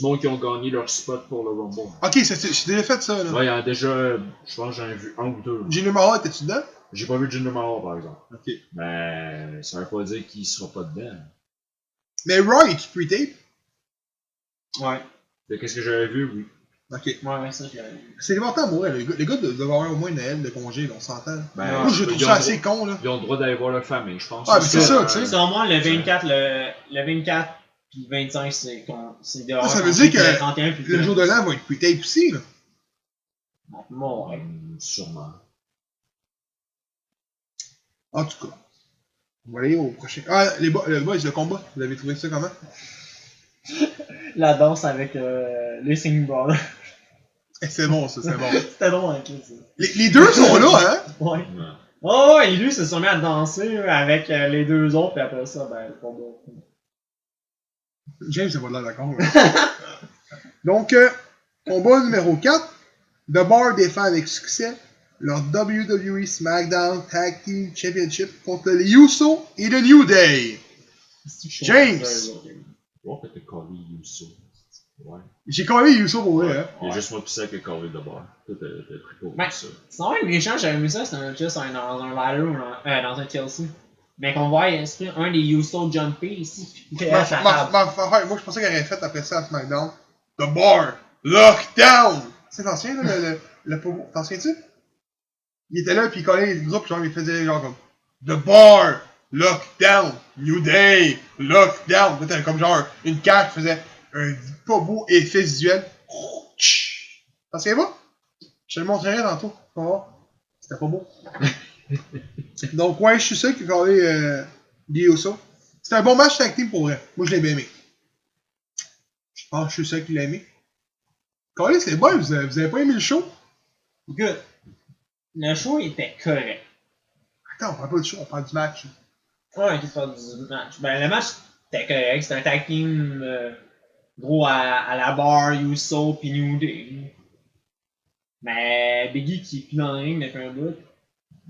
[SPEAKER 3] monde qui ont gagné leur spot pour le Rumble.
[SPEAKER 1] Ok, c'est déjà fait ça, là.
[SPEAKER 3] Ouais, il y en a déjà, je pense que j'en ai vu un ou deux.
[SPEAKER 1] Jinder Mahal, étais-tu dedans?
[SPEAKER 3] J'ai pas vu Jinder Mahal par exemple.
[SPEAKER 1] Ok.
[SPEAKER 3] Mais ça veut pas dire qu'il sera pas dedans.
[SPEAKER 1] Mais Raw, est-tu pre-tape?
[SPEAKER 2] Ouais.
[SPEAKER 3] De qu'est-ce que j'avais vu, oui.
[SPEAKER 1] Ok.
[SPEAKER 2] Ouais, ça, je l'avais vu.
[SPEAKER 1] C'est important pour elle. Les gars doivent avoir au moins une Noël de congé, là, on s'entend.
[SPEAKER 3] Ben,
[SPEAKER 1] Moi, je trouve
[SPEAKER 3] ils
[SPEAKER 1] ça
[SPEAKER 3] ont
[SPEAKER 1] assez con, là.
[SPEAKER 3] Ils ont le droit d'aller voir leur famille, je pense.
[SPEAKER 1] Ah, mais c'est ça, tu sais.
[SPEAKER 2] Selon moi, le 24, le 24 puis le 25, c'est dehors.
[SPEAKER 1] Ah, ça veut dire que
[SPEAKER 2] le 31 puis
[SPEAKER 1] Le jour de l'an va être pre-tape aussi, là.
[SPEAKER 2] Bon, ouais.
[SPEAKER 3] Sûrement.
[SPEAKER 1] En tout cas. On va aller au prochain. Ah, les boys, le combat. Vous avez trouvé ça comment?
[SPEAKER 2] La danse avec les Singing Brothers.
[SPEAKER 1] C'est bon, ça, c'est bon.
[SPEAKER 2] C'était drôle, hein, ça.
[SPEAKER 1] Les deux sont là, hein?
[SPEAKER 2] Ouais.
[SPEAKER 3] Ouais.
[SPEAKER 2] Oh, et lui, se sont mis à danser avec les deux autres, puis après ça, ben, le combat.
[SPEAKER 1] James, c'est pas de l'air d'accord. Donc, combat numéro 4. The Bar défend avec succès leur WWE SmackDown Tag Team Championship contre les Usos et le New Day. James!
[SPEAKER 3] Oh, peut-être collé Yusso. Ouais.
[SPEAKER 1] J'ai collé les Usos pour vrai, hein?
[SPEAKER 3] Il y a juste moi qui sais que collé de bord. Toi, t'as pris pour
[SPEAKER 2] Ouais.
[SPEAKER 3] ça.
[SPEAKER 2] Sinon, même les gens, j'avais aimé ça, c'était juste dans un ladder ou dans un TLC. Mais qu'on voit, c'est un des Usos jumper ici, puis
[SPEAKER 1] Moi, je pensais qu'il aurait fait après ça à SmackDown. The Bar Lockdown! C'est ancien, là, le pogo. T'en souviens-tu? Il était là, puis il collait les groupes, genre, il faisait genre comme The Bar Lockdown, New Day, Lockdown. Là, t'avais comme genre une carte qui faisait un pas beau effet visuel. T'en souviens pas? Je te le montrerai tantôt. Tu vas voir. C'était pas beau. Donc, ouais, je suis sûr qu'il va y avoir des Usos. C'était un bon match tag team pour vrai. Moi, je l'ai bien aimé. Je pense que je suis sûr qu'il l'a aimé. Calais, c'est bon, vous avez pas aimé le show?
[SPEAKER 2] Good. Le show était correct.
[SPEAKER 1] Attends, on parle pas du show, on parle du match.
[SPEAKER 2] Ouais, qu'est-ce que tu fais du match? Ben, le match était correct. C'était un tag team gros à la barre, Uso pis New Day. Mais Biggie qui est plus dans le ring depuis un bout.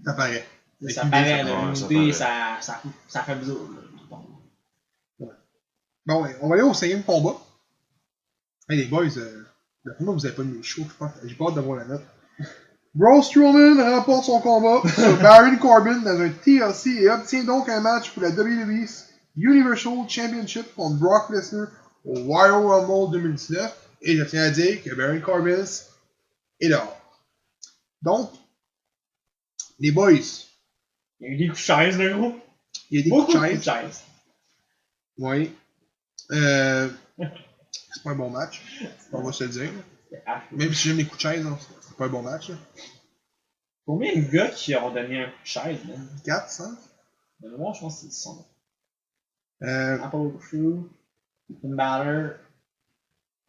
[SPEAKER 1] Ça paraît.
[SPEAKER 2] Ça paraît,
[SPEAKER 3] ouais,
[SPEAKER 2] le
[SPEAKER 3] ça
[SPEAKER 2] New Day,
[SPEAKER 3] paraît.
[SPEAKER 2] ça fait bizarre.
[SPEAKER 1] Bon, ouais, on va aller au 5e combat. Hey les boys, d'après moi, vous avez pas mis le show, je pense. J'ai pas hâte d'avoir la note. Braun Strowman remporte son combat sur Baron Corbin dans un TLC et obtient donc un match pour la WWE Universal Championship contre Brock Lesnar au Royal Rumble 2019. Et je tiens à dire que Baron Corbin est dehors. Donc, les boys,
[SPEAKER 2] Il y a eu des coups de chaise, le gros.
[SPEAKER 1] il y a des
[SPEAKER 2] Beaucoup
[SPEAKER 1] coups
[SPEAKER 2] de
[SPEAKER 1] de
[SPEAKER 2] coups de
[SPEAKER 1] chaise.
[SPEAKER 2] chaise.
[SPEAKER 1] Oui. C'est pas un bon match, on va se le dire.
[SPEAKER 2] C'était affreux.
[SPEAKER 1] Même si j'aime les coups de chaise, hein, c'est pas un bon match. Là.
[SPEAKER 2] Combien de gars qui ont donné un coup de chaise, là?
[SPEAKER 1] 4, 5.
[SPEAKER 2] De mémoire, je pense que c'est ça.
[SPEAKER 1] Heath
[SPEAKER 2] Apple Crew, Finn Balor,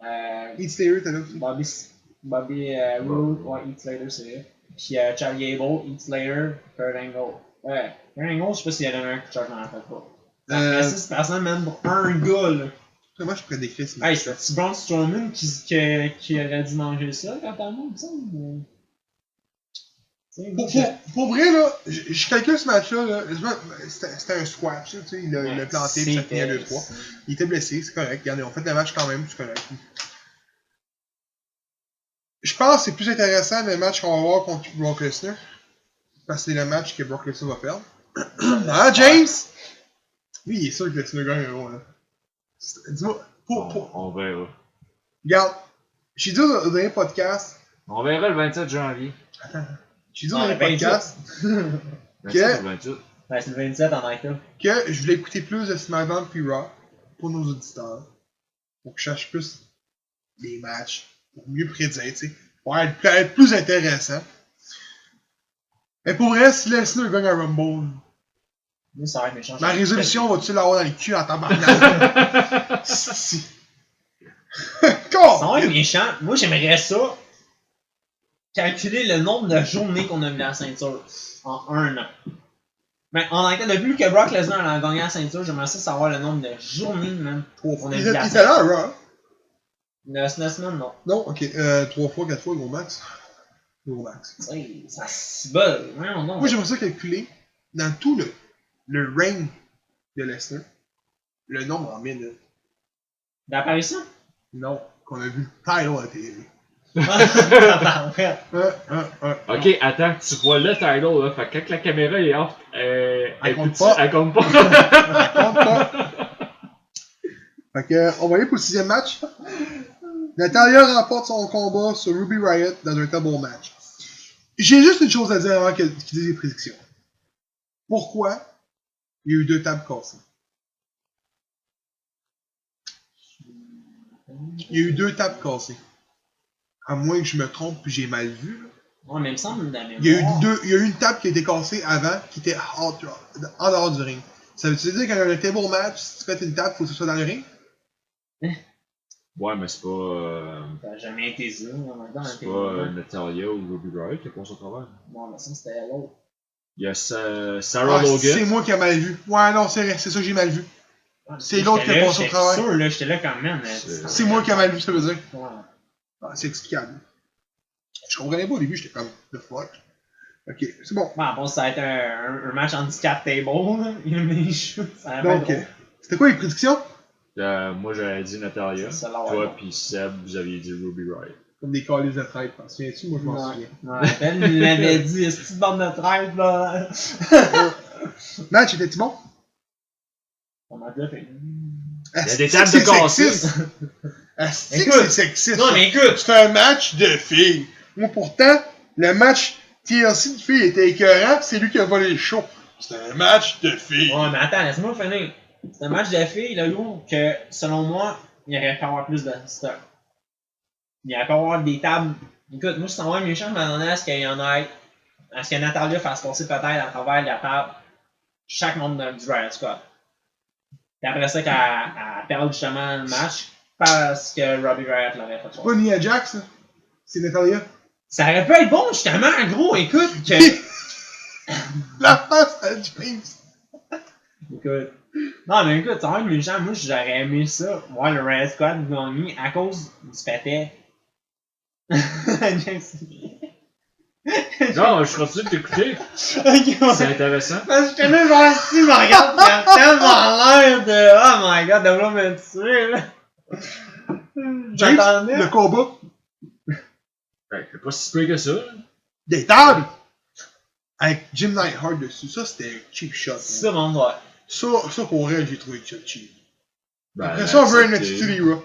[SPEAKER 1] Slater, t'as là aussi.
[SPEAKER 2] Bobby Roode, ouais, Heath Slater, c'est vrai. Puis Chad Gable, Heath Slater, Kurt Angle. Ouais, Kurt Angle, je sais pas s'il a donné un coup de chaise, je m'en rappelle pas. Ça fait 6 personnes, même pour un gars, là.
[SPEAKER 1] Moi, je pourrais décrire ça.
[SPEAKER 2] Hey, c'est Braun Strowman qui aurait dû manger ça quand t'as il me semble.
[SPEAKER 1] Pour vrai, là, je calcule ce match-là, là, c'était un squash, tu sais, il l'a planté, puis ça tenait à 2-3. Il était blessé, c'est correct. Regardez, on fait le match quand même, c'est correct. Je pense que c'est plus intéressant le match qu'on va voir contre Brock Lesnar. Parce que c'est le match que Brock Lesnar va perdre. Ah, James! Lui, il est sûr que Lesnar gagne un gros, là. Dis-moi,
[SPEAKER 3] On verra.
[SPEAKER 1] Regarde, j'ai dit au dernier podcast.
[SPEAKER 3] On verra le 27 janvier.
[SPEAKER 1] Attends. J'ai dit au dernier podcast
[SPEAKER 3] 27 ou 28?
[SPEAKER 2] Ouais, c'est le 27 en Michael.
[SPEAKER 1] que je voulais écouter plus de SmackDown puis Raw pour nos auditeurs. Pour que je cherche plus les matchs. Pour mieux prédire, tu sais. Pour être plus intéressant. Mais pour vrai, si Lesnar gagne un Rumble,
[SPEAKER 2] Lui, ça va être méchant.
[SPEAKER 1] ma résolution va-tu l'avoir dans le cul en tabarnak? Si.
[SPEAKER 2] Ça va être méchant. Moi, j'aimerais ça. Calculer le nombre de journées qu'on a vu la ceinture en un an. Ben, en tant que depuis que Brock Lesnar a gagné la ceinture, j'aimerais ça savoir le nombre de journées, même. On a
[SPEAKER 1] Il
[SPEAKER 2] vu la
[SPEAKER 1] était là,
[SPEAKER 2] ceinture.
[SPEAKER 1] Raw.
[SPEAKER 2] 9 semaines, non.
[SPEAKER 1] Non, ok. 3 fois, 4 fois, gros max. Gros max.
[SPEAKER 2] Ouais, ça se bat. Non, non.
[SPEAKER 1] Moi, j'aimerais ça calculer dans tout le reign de Lesnar, le nombre en minutes.
[SPEAKER 2] D'apparition?
[SPEAKER 1] Non, qu'on a vu le title à la télé.
[SPEAKER 3] Ok, attends, tu vois le title là, fait que quand la caméra est off,
[SPEAKER 1] Elle compte pas.
[SPEAKER 3] Elle compte pas.
[SPEAKER 1] Elle compte pas. Fait que, on va aller pour le 6e match. Natalya remporte son combat sur Ruby Riott dans un très bon match. J'ai juste une chose à dire avant qu'il dise les prédictions. Pourquoi il y a eu 2 tables cassées? Il y a eu 2 tables cassées. À moins que je me trompe puis j'ai mal vu. Là.
[SPEAKER 2] Ouais, mais il me semble dans la
[SPEAKER 1] Il y a eu une table qui a été cassée avant qui était en dehors du ring. Ça veut-tu dire qu'un table match, si tu fais une table, il faut que ce soit dans le ring?
[SPEAKER 3] Ouais, mais c'est pas.
[SPEAKER 2] Ça n'a jamais été ça.
[SPEAKER 3] C'est pas Natalya ou Ruby Riott qui a passé au travers.
[SPEAKER 2] Non, mais ça c'était l'autre.
[SPEAKER 3] Il y a Sarah Logan.
[SPEAKER 1] C'est moi qui ai mal vu. Ouais, non, c'est ça que j'ai mal vu. C'est l'autre qui a passé au travers.
[SPEAKER 2] C'est sûr, là, j'étais là quand même.
[SPEAKER 1] C'est moi qui ai mal vu, ça veut dire.
[SPEAKER 2] Ouais.
[SPEAKER 1] Ah, c'est explicable. Je comprenais pas au début, j'étais comme, the fuck. Ok, c'est bon.
[SPEAKER 2] Bon, bon, ça va être un match handicap table, là. Elimination. Ça va
[SPEAKER 1] Donc, c'était quoi les prédictions?
[SPEAKER 3] Moi j'avais dit Natalya.
[SPEAKER 2] Ça l'a
[SPEAKER 3] Toi pis Seb, vous aviez dit Ruby Riott.
[SPEAKER 1] Comme des calices de traite, t'en souviens-tu? Moi, je m'en souviens.
[SPEAKER 2] Ouais, Ben, il l'avait dit, est-ce que tu bande de traite, là?
[SPEAKER 1] Match, était-tu bon?
[SPEAKER 2] On m'a déjà fait.
[SPEAKER 3] Il y a des tables de cassées.
[SPEAKER 1] Écoute, c'est sexiste.
[SPEAKER 2] Non, mais écoute!
[SPEAKER 1] C'est un match de filles. Moi, pourtant, le match TLC de filles était écœurant, c'est lui qui a volé le show. C'était un match de filles.
[SPEAKER 2] Ouais, mais attends, laisse-moi finir. C'est un match de filles, là, gros, que selon moi, il aurait pu avoir plus de stock. Il aurait pu avoir des tables. Écoute, moi, si c'est vraiment méchant, je m'attendais à ce qu'il y en ait. À ce que Natalia fasse passer peut-être à travers la table chaque membre du Riot Squad. Puis après ça, qu'elle perd justement le match parce que Robbie Riot l'aurait fait.
[SPEAKER 1] Pas Nia Jax, là. C'est Natalia.
[SPEAKER 2] Ça aurait pu être bon, justement, gros, écoute, que.
[SPEAKER 1] La face à James.
[SPEAKER 2] Écoute. Non, mais écoute, c'est vrai, méchant, moi, j'aurais aimé ça, voir le Riot Squad gagner à cause du fait.
[SPEAKER 3] Non, je continue de t'écouter. C'est intéressant.
[SPEAKER 2] Parce que j'étais là, genre, si, me regarde, il a tellement l'air de. Oh my god, de vouloir me tuer, là.
[SPEAKER 1] James,
[SPEAKER 2] J'attendais.
[SPEAKER 1] le combat.
[SPEAKER 3] Ben, c'est pas si peu que ça.
[SPEAKER 1] Des tables. Avec Jim Neidhart dessus. Ça, c'était un cheap shot.
[SPEAKER 2] C'est ça, mon doigt.
[SPEAKER 1] Ça, pour vrai, j'ai trouvé ça cheap.
[SPEAKER 3] Ben,
[SPEAKER 1] Après ça, on veut un
[SPEAKER 3] accepté.
[SPEAKER 1] NXT Raw.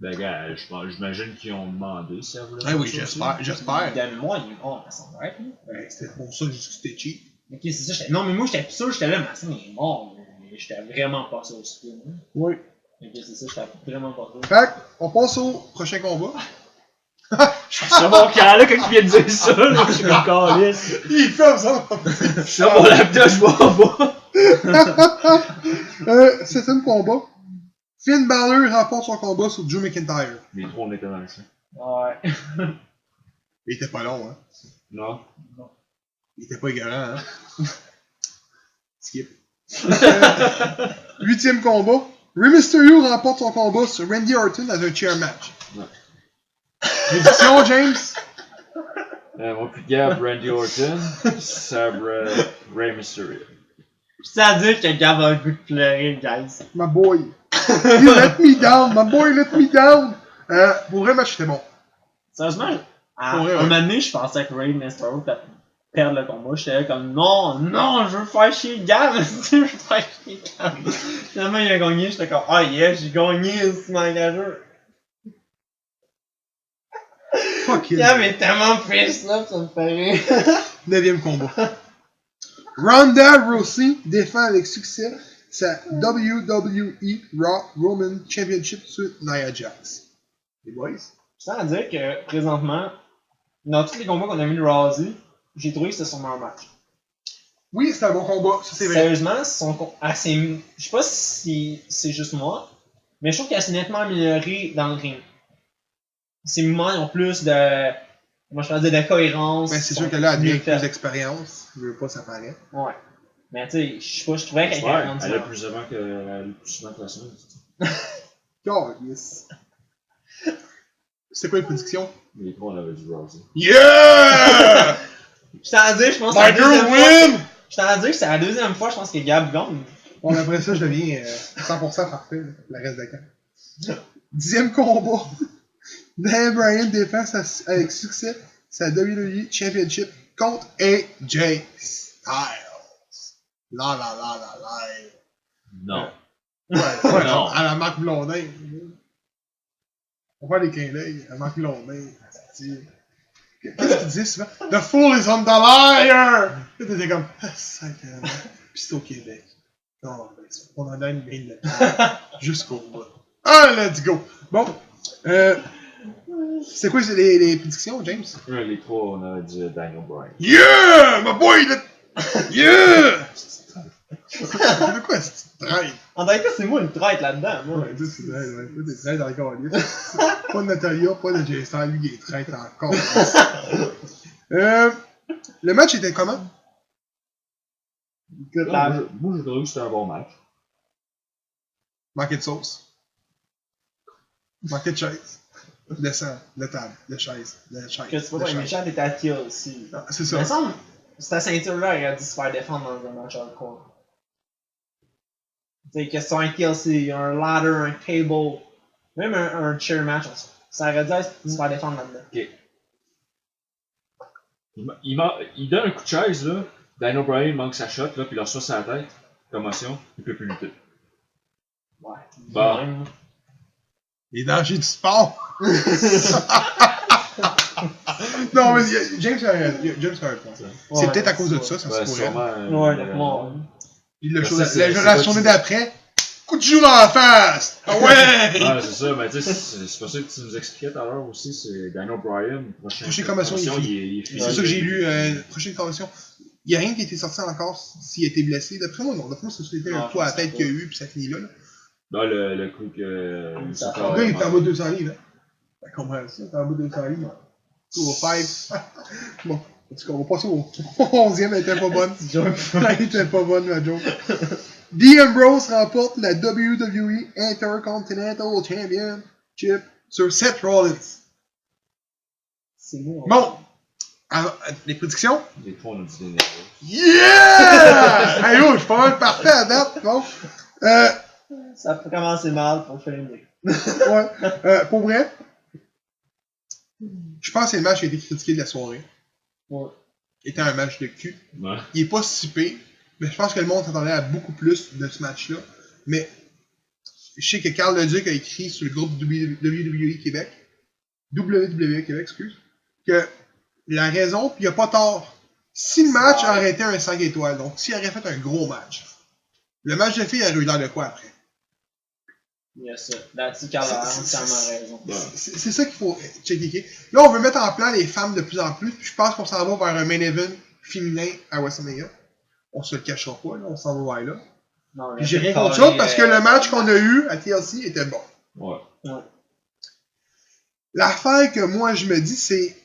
[SPEAKER 3] Ben, gars, j'imagine qu'ils ont demandé si elle voulait.
[SPEAKER 1] Ah oui,
[SPEAKER 3] faire ça
[SPEAKER 1] j'espère.
[SPEAKER 2] Donne-moi, il est mort, ça semble être, là.
[SPEAKER 1] Ben, c'était pour ça que j'ai dit que c'était cheap.
[SPEAKER 2] Ok, c'est ça, j'étais. Non, mais moi, j'étais sûr, j'étais là, mais ça, il est mort, mais j'étais vraiment pas sûr aussi. Hein.
[SPEAKER 1] Oui.
[SPEAKER 2] Ok, c'est ça, j'étais vraiment pas sûr.
[SPEAKER 1] Fait on passe au prochain combat.
[SPEAKER 3] C'est mon cœur, là, quand tu viens de dire ça, là, je suis comme caliste.
[SPEAKER 1] Il ferme ça.
[SPEAKER 3] Sur mon laptop, je m'en bas.
[SPEAKER 1] Septième combat. Finn Balor remporte son combat sur Drew McIntyre.
[SPEAKER 3] Les trois, on était dans le champ.
[SPEAKER 2] Ouais.
[SPEAKER 1] Il était pas long, hein.
[SPEAKER 3] Non.
[SPEAKER 1] Il était pas égarant, hein. Skip. Huitième combat. Rey Mysterio remporte son combat sur Randy Orton dans un chair match.
[SPEAKER 3] Ouais.
[SPEAKER 1] Prédiction, James?
[SPEAKER 3] Mon plus Gab, Randy Orton, Sabre, Rey Mysterio.
[SPEAKER 2] Je tiens à dire que Gab a le goût de pleurer, guys.
[SPEAKER 1] My boy. You let me down. My boy let me down. Pour vrai, match, c'était bon.
[SPEAKER 2] Sérieusement, à
[SPEAKER 1] Ouais, ouais.
[SPEAKER 2] un moment donné, je pensais que Rey Mysterio allait perdre le combat. J'étais là comme non, je veux faire chier Gab, je veux faire chier Gab. Finalement, il a gagné, j'étais comme yeah, j'ai gagné, c'est m'engageur.
[SPEAKER 1] Fuck it.
[SPEAKER 2] Gab est tellement pisse là, ça me fait rire.
[SPEAKER 1] Neuvième combat. Ronda Rousey défend avec succès sa WWE Raw Roman Championship sur Nia Jax. Les boys?
[SPEAKER 2] Je tiens à dire que présentement, dans tous les combats qu'on a vu de Rousey, j'ai trouvé que c'était son meilleur match.
[SPEAKER 1] Oui, c'était un bon combat, ça c'est vrai.
[SPEAKER 2] Sérieusement, je sais pas si c'est juste moi, mais je trouve qu'elle s'est nettement améliorée dans le ring. Ses mouvements ont plus de. Comment je peux dire, de cohérence.
[SPEAKER 1] Ben, c'est sûr que là, elle a
[SPEAKER 2] mieux
[SPEAKER 1] plus
[SPEAKER 2] faits.
[SPEAKER 1] d'expérience. Je veux pas, ça paraît.
[SPEAKER 2] Ouais. Mais tu sais, je sais pas, je trouvais qu'elle
[SPEAKER 3] Ouais,
[SPEAKER 2] était rendue
[SPEAKER 3] elle a
[SPEAKER 2] là.
[SPEAKER 3] plus avant que elle a plus souvent que la semaine.
[SPEAKER 1] God, yes. C'était quoi les prédictions?
[SPEAKER 3] Les trois, on avait du Rousey.
[SPEAKER 1] Yeah!
[SPEAKER 2] Je t'en ai dit, je pense que
[SPEAKER 1] My
[SPEAKER 2] c'est la
[SPEAKER 1] girl
[SPEAKER 2] deuxième fois.
[SPEAKER 1] win!
[SPEAKER 2] Je t'en ai dit que c'est la deuxième fois, je pense que Gab gagne.
[SPEAKER 1] Bon, après ça, je deviens 100% parfait, là, le reste de camp. 10e combat. Daniel Bryan défend avec succès sa WWE Championship contre AJ Styles. La la la la la.
[SPEAKER 3] Non.
[SPEAKER 1] Ouais,
[SPEAKER 3] Non.
[SPEAKER 1] à la Marc Blondin. On va faire des clins d'œil à Marc Blondin. Qu'est-ce qu'il disait souvent? The fool is on the liar! Là, t'étais comme, ah, sacrément. Pis c'est au Québec. Non, ben, on en a une ligne de temps. Jusqu'au bout. Ah, let's go! Bon, c'est quoi les prédictions, James?
[SPEAKER 3] Les trois, on avait dit Daniel Bryan.
[SPEAKER 1] Yeah! My boy! Yeah! De quoi c'est traite?
[SPEAKER 2] En tant que c'est moi une traite là-dedans, moi.
[SPEAKER 1] Ouais, c'est traite, ouais. Toi, t'es traite encore, lui. Pas de Natalia, pas de Jay Styles, lui, il est traite encore. Le match était comment?
[SPEAKER 2] Écoute, là.
[SPEAKER 3] Moi, j'ai trouvé que c'était un bon match.
[SPEAKER 1] Manqué de sauce. Manqué de chaise. De sang, de table, de chaise, de chaise.
[SPEAKER 2] Que tu vois, les méchants étaient à Teal aussi.
[SPEAKER 1] Ah, c'est
[SPEAKER 2] Il me
[SPEAKER 1] ça.
[SPEAKER 2] semble que cette ceinture-là aurait dû se faire défendre dans un match hardcore. Tu sais, question un TLC, un ladder, un table, même un chair match, ça aurait dû se faire défendre là-dedans.
[SPEAKER 3] Ok. Il donne un coup de chaise, là. Daniel Bryan manque sa shot, là, puis il reçoit sa tête. Commotion, il peut plus lutter.
[SPEAKER 2] Ouais.
[SPEAKER 3] Bon.
[SPEAKER 2] Même.
[SPEAKER 1] Les dangers du sport. Non, mais James a un point. C'est peut-être à cause de ça se
[SPEAKER 3] Ouais,
[SPEAKER 1] pourrait.
[SPEAKER 3] sûrement.
[SPEAKER 2] Ouais, d'accord.
[SPEAKER 1] Puis
[SPEAKER 3] Ben, c'est
[SPEAKER 1] la journée d'après, coup de joue dans la face! Ah ouais!
[SPEAKER 3] Ouais, c'est ça, mais tu sais, c'est pas ça que tu nous expliquais tout à l'heure aussi, c'est Daniel Bryan,
[SPEAKER 1] Prochaine commotion,
[SPEAKER 3] il est
[SPEAKER 1] C'est ça que j'ai lu, prochaine commotion. Il n'y a rien qui a été sorti encore s'il a été blessé. D'après moi, non. D'après moi, c'était un coup à la tête qu'il y a eu, puis ça finit là.
[SPEAKER 3] Là, le coup que.
[SPEAKER 1] Le gars, il était en bas de 200 livres. Hein. T'as compris ça? Il était en bas de 200 livres. Au 5. Bon, en tout cas, on va passer au 11e, elle était pas bonne. Elle était pas bonne, ma joke. Dean Ambrose remporte la WWE Intercontinental Championship sur Seth Rollins.
[SPEAKER 2] C'est bon.
[SPEAKER 1] Bon, alors, les prédictions?
[SPEAKER 3] Des fois, on a dit des nerfs.
[SPEAKER 1] Yeah! Hey, oh, je suis pas mal parfait à date. Bon.
[SPEAKER 2] Ça peut commencer mal pour Shane.
[SPEAKER 1] Ouais. Pour vrai, je pense que c'est le match qui a été critiqué de la soirée.
[SPEAKER 2] Ouais.
[SPEAKER 1] Était un match de cul.
[SPEAKER 3] Ouais.
[SPEAKER 1] Il est pas si pire, mais je pense que le monde s'attendait à beaucoup plus de ce match-là. Mais je sais que Carl Leduc a écrit sur le groupe WWE Québec, excuse, que la raison, puis il a pas tort, si le match aurait été un 5 étoiles, donc s'il aurait fait un gros match, le match de filles aurait eu l'air de quoi après?
[SPEAKER 2] Yes, là-dessus, Carl a entièrement raison.
[SPEAKER 1] C'est ça qu'il faut checker. Là, on veut mettre en plan les femmes de plus en plus, puis je pense qu'on s'en va vers un main event féminin à WrestleMania. On se le cachera pas, là, on s'en va vers là.
[SPEAKER 2] Non,
[SPEAKER 1] Puis j'ai rien contre ça, parce que le match qu'on a eu à TLC était bon.
[SPEAKER 3] Ouais.
[SPEAKER 1] L'affaire que moi je me dis, c'est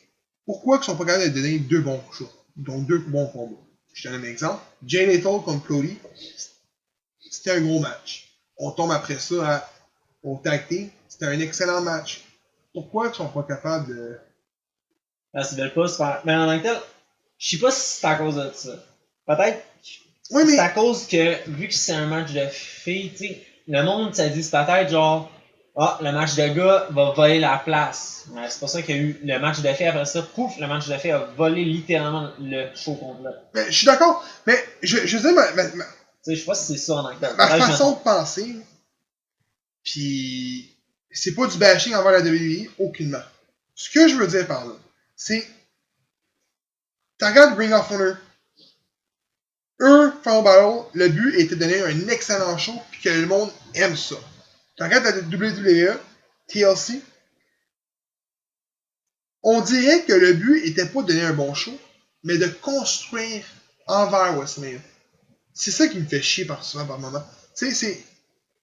[SPEAKER 1] pourquoi ils sont pas capables de donner deux bons shows, donc deux bons combats. Je te donne un exemple. Jay Lethal contre Cody, c'était un gros match. On tombe après ça au tag team, c'était un excellent match. Pourquoi ils sont pas capables de...
[SPEAKER 2] Parce qu'ils veulent pas se faire... Mais en tant que tel, je sais pas si c'est à cause de ça. Peut-être
[SPEAKER 1] Oui, mais...
[SPEAKER 2] c'est à cause que, vu que c'est un match de filles, tu sais, le monde, ça dit peut-être genre, le match de gars va voler la place. Mais c'est pas ça qu'il y a eu le match de filles. Après ça, pouf, le match de filles a volé littéralement le show complet.
[SPEAKER 1] Mais, je suis d'accord, mais je veux dire,
[SPEAKER 2] Tu sais, je sais pas si c'est ça en tant que tel.
[SPEAKER 1] ma façon de penser, puis c'est pas du bashing envers la WWE, aucunement. Ce que je veux dire par là, c'est, tu regardes Ring of Honor, Final Battle, le but était de donner un excellent show, puis que le monde aime ça. Tu regardes la WWE, TLC, on dirait que le but était pas de donner un bon show, mais de construire envers WrestleMania. C'est ça qui me fait chier par moment. Tu sais,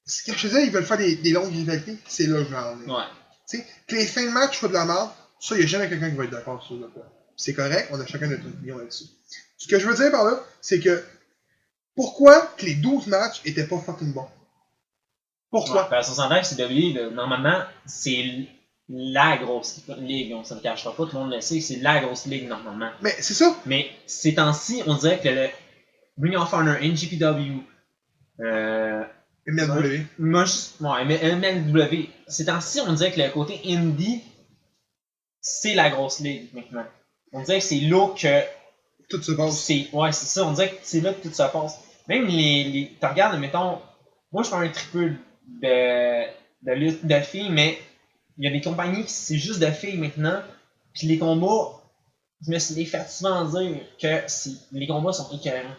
[SPEAKER 1] c'est que je te disais, ils veulent faire des longues rivalités, c'est là que je vais en venir.
[SPEAKER 2] Ouais.
[SPEAKER 1] Tu sais, que les fins de match soient de la merde, ça, il n'y a jamais quelqu'un qui va être d'accord sur le point. C'est correct, on a chacun notre opinion là-dessus. Ce que je veux dire par là, c'est que pourquoi que les 12 matchs étaient pas fucking bons? Pourquoi?
[SPEAKER 2] Ouais, parce qu'on s'entend que c'est WWE, normalement, c'est la grosse ligue, on se le cachera pas, tout le monde le sait, c'est la grosse ligue normalement.
[SPEAKER 1] Mais c'est ça.
[SPEAKER 2] Mais ces temps-ci, on dirait que le Ring of Honor, NGPW,
[SPEAKER 1] MLW.
[SPEAKER 2] MLW, ces temps-ci, on dirait que le côté indie, c'est la grosse ligue maintenant. On dirait que c'est là que
[SPEAKER 1] tout se passe.
[SPEAKER 2] Ouais, c'est ça, on dirait que c'est là que tout se passe. Même tu regardes, mettons, moi je fais un triple de lutte de filles, mais il y a des compagnies qui c'est juste de filles maintenant, puis les combats, je me suis fait souvent dire que les combats sont écœurants.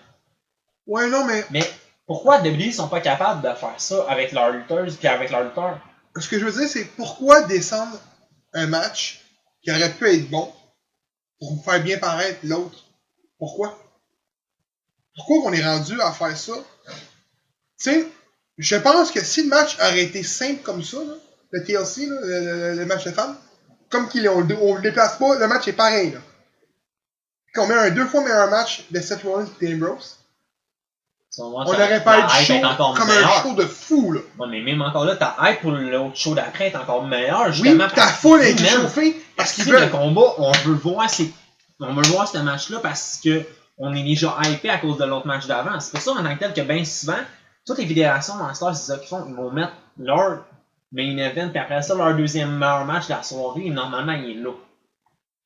[SPEAKER 1] Ouais, non,
[SPEAKER 2] mais pourquoi WWE sont pas capables de faire ça avec leurs lutteuses puis avec leurs lutteurs?
[SPEAKER 1] Ce que je veux dire, c'est pourquoi descendre un match qui aurait pu être bon pour faire bien paraître l'autre? Pourquoi? Pourquoi on est rendu à faire ça? Tu sais, je pense que si le match aurait été simple comme ça, là, le TLC, là, le match de femmes, comme on le déplace pas, le match est pareil. Là. Qu'on met un 2 fois meilleur match de Seth Rollins et Ambrose, on aurait pas eu show comme un show de fou. Là.
[SPEAKER 2] Ouais, mais même encore là, ta hype pour l'autre show d'après est encore meilleure.
[SPEAKER 1] Oui, ta foule est chauffée parce qu'ils veulent.
[SPEAKER 2] Le combat, on veut voir ce match-là parce que on est déjà hypé à cause de l'autre match d'avant. C'est pour ça en tant que tel que bien souvent, toutes les fédérations dans Star, c'est ça qu'ils font. Ils vont mettre leur main event, puis après ça, leur deuxième meilleur match de la soirée, et normalement, il est là.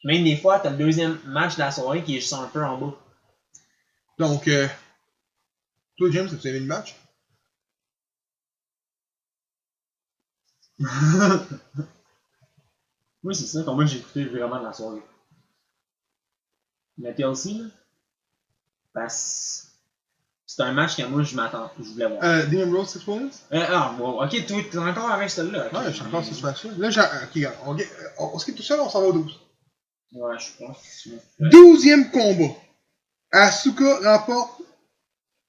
[SPEAKER 2] Même des fois, t'as le deuxième match de la soirée qui est juste un peu en bas.
[SPEAKER 1] Donc, toi, James, as-tu aimé le match?
[SPEAKER 2] Oui, c'est ça. Comme moi, j'ai écouté vraiment de la soirée. La TLC, là, c'est un match que moi, je voulais voir.
[SPEAKER 1] Dean Ambrose, Seth Rollins?
[SPEAKER 2] Bon, ok, toi, t'es encore avec celle-là. Okay.
[SPEAKER 1] Ouais, je suis encore sur ce match-là. Là, ok, regarde, on skip tout ça, on s'en va au 12.
[SPEAKER 2] Ouais, je pense.
[SPEAKER 1] 12e combat. Asuka remporte